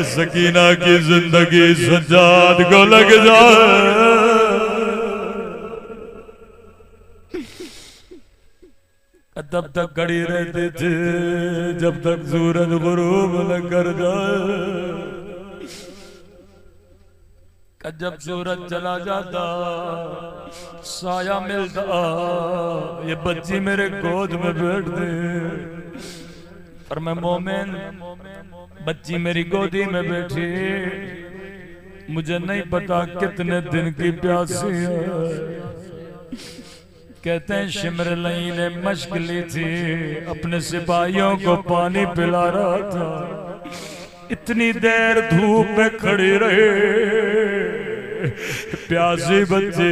सकीना की जिंदगी सज्जाद को लग जाए। तब तक खड़ी रहते थे जब तक सूरज गुरूब न कर जाए। जब सूरज चला जाता साया मिलता, ये बच्ची मेरे गोद में बैठते और मैं मोमिन, बच्ची मेरी गोदी में बैठी, मुझे नहीं पता कितने दिन की प्यासी है। कहते हैं शिमर लई ने मश्क ली थी, अपने सिपाहियों को पानी पिला रहा था। इतनी देर धूप में खड़ी रहे प्यासी बच्चे।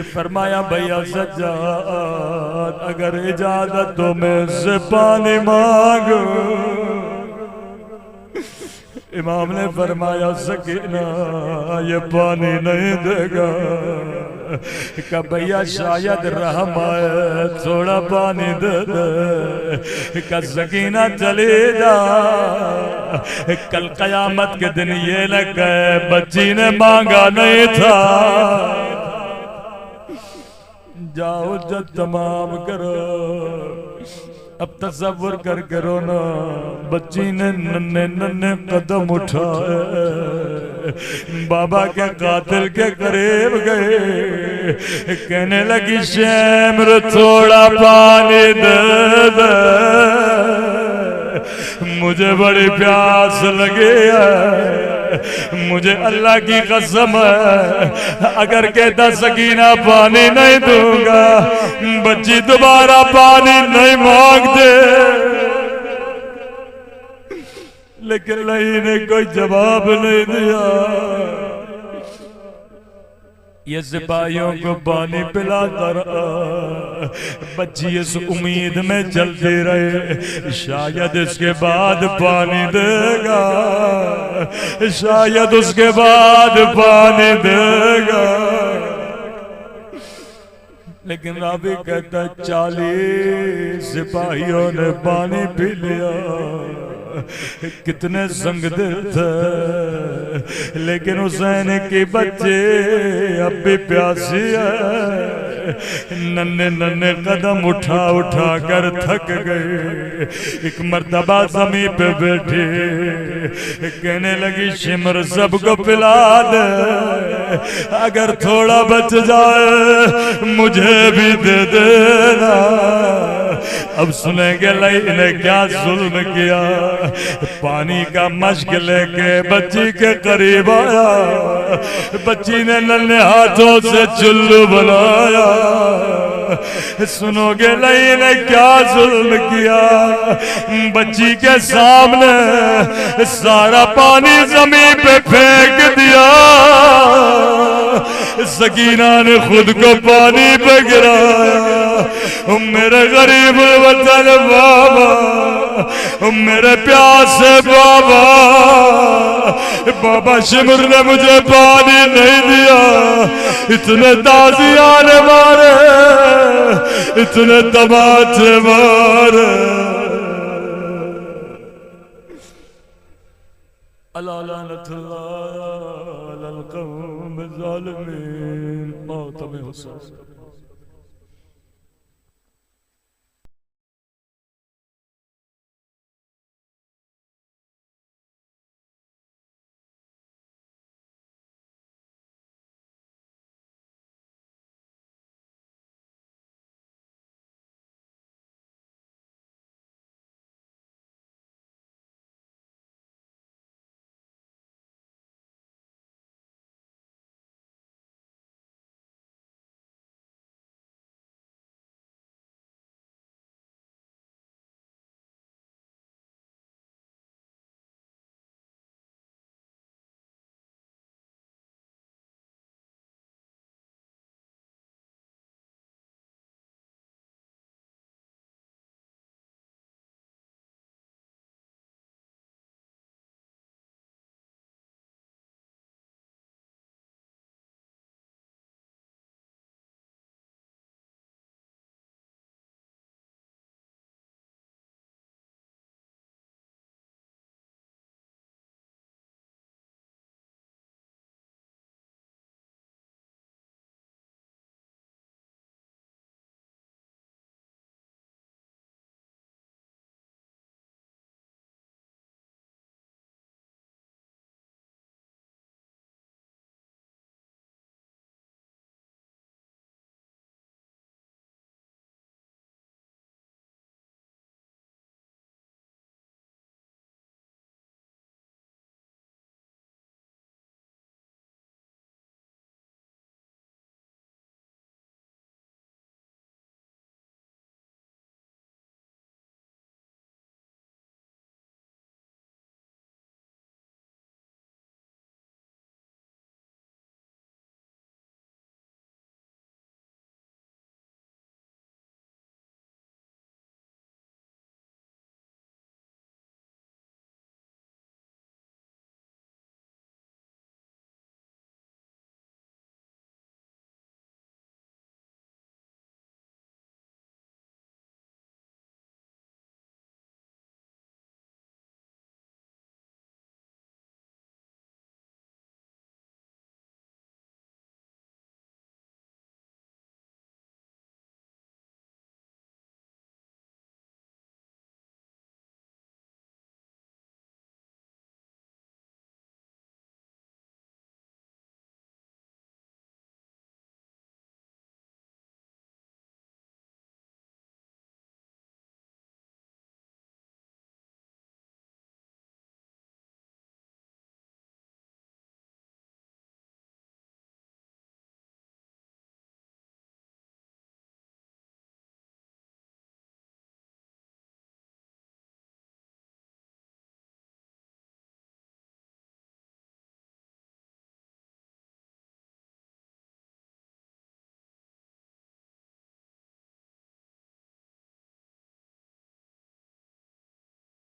फरमाया भैया सज्जाद अगर इजाजत तो मैं से पानी मांगो। इमाम ने फरमाया सकीना ये पानी नहीं देगा। का भैया शायद रहम आए थोड़ा पानी दे दे। का सकीना चले जा, कल कयामत के दिन ये न कहे बच्ची ने मांगा नहीं था। जाओ जब तमाम करो। अब तसव्वुर कर करो ना, बच्ची ने नन्हे नन्हे कदम उठाए, बाबा के कातिल के करीब गए। कहने लगी शैमर थोड़ा पानी दे दे, मुझे बड़ी प्यास लगी है। मुझे अल्लाह की कसम है अगर कहता सकीना पानी नहीं दूंगा, बच्ची दोबारा पानी नहीं मांगते। लेकिन लई ने कोई जवाब नहीं दिया। ये सिपाहियों को पानी पिलाता रहा। बच्ची इस उम्मीद में चलती रहे शायद इसके बाद पानी देगा, शायद उसके बाद पानी देगा। लेकिन रावी कहता 40 सिपाहियों ने पानी पी लिया। कितने संग दिल थे, लेकिन हुसैन की बच्चे अब भी प्यासी है। नन्हे नन्हे कदम उठा उठा कर थक गए। एक मर्तबा ज़मीन पे बैठे कहने लगी शिमर सबको पिला दे, अगर थोड़ा बच जाए मुझे भी दे देना। अब सुनेंगे लई ने क्या जुल्म किया। पानी का मश्क लेके बच्ची के करीब आया, बच्ची ने नन्हे हाथों से चुल्लू बनाया। सुनोगे लई ने क्या जुल्म किया। बच्ची के सामने सारा पानी जमीन पे फेंक दिया। सकीना ने खुद को पानी पे गिराया। मेरे गरीब वतन बाबा, मेरे प्यासे बाबा, बाबा शिमर ने मुझे पानी नहीं दिया। इतने ताजियाने मारे, इतने तमाचे मारे। अल्लाह लानतुल्लाह अलल कौम ज़ालिमीन। मौत में हुसैन।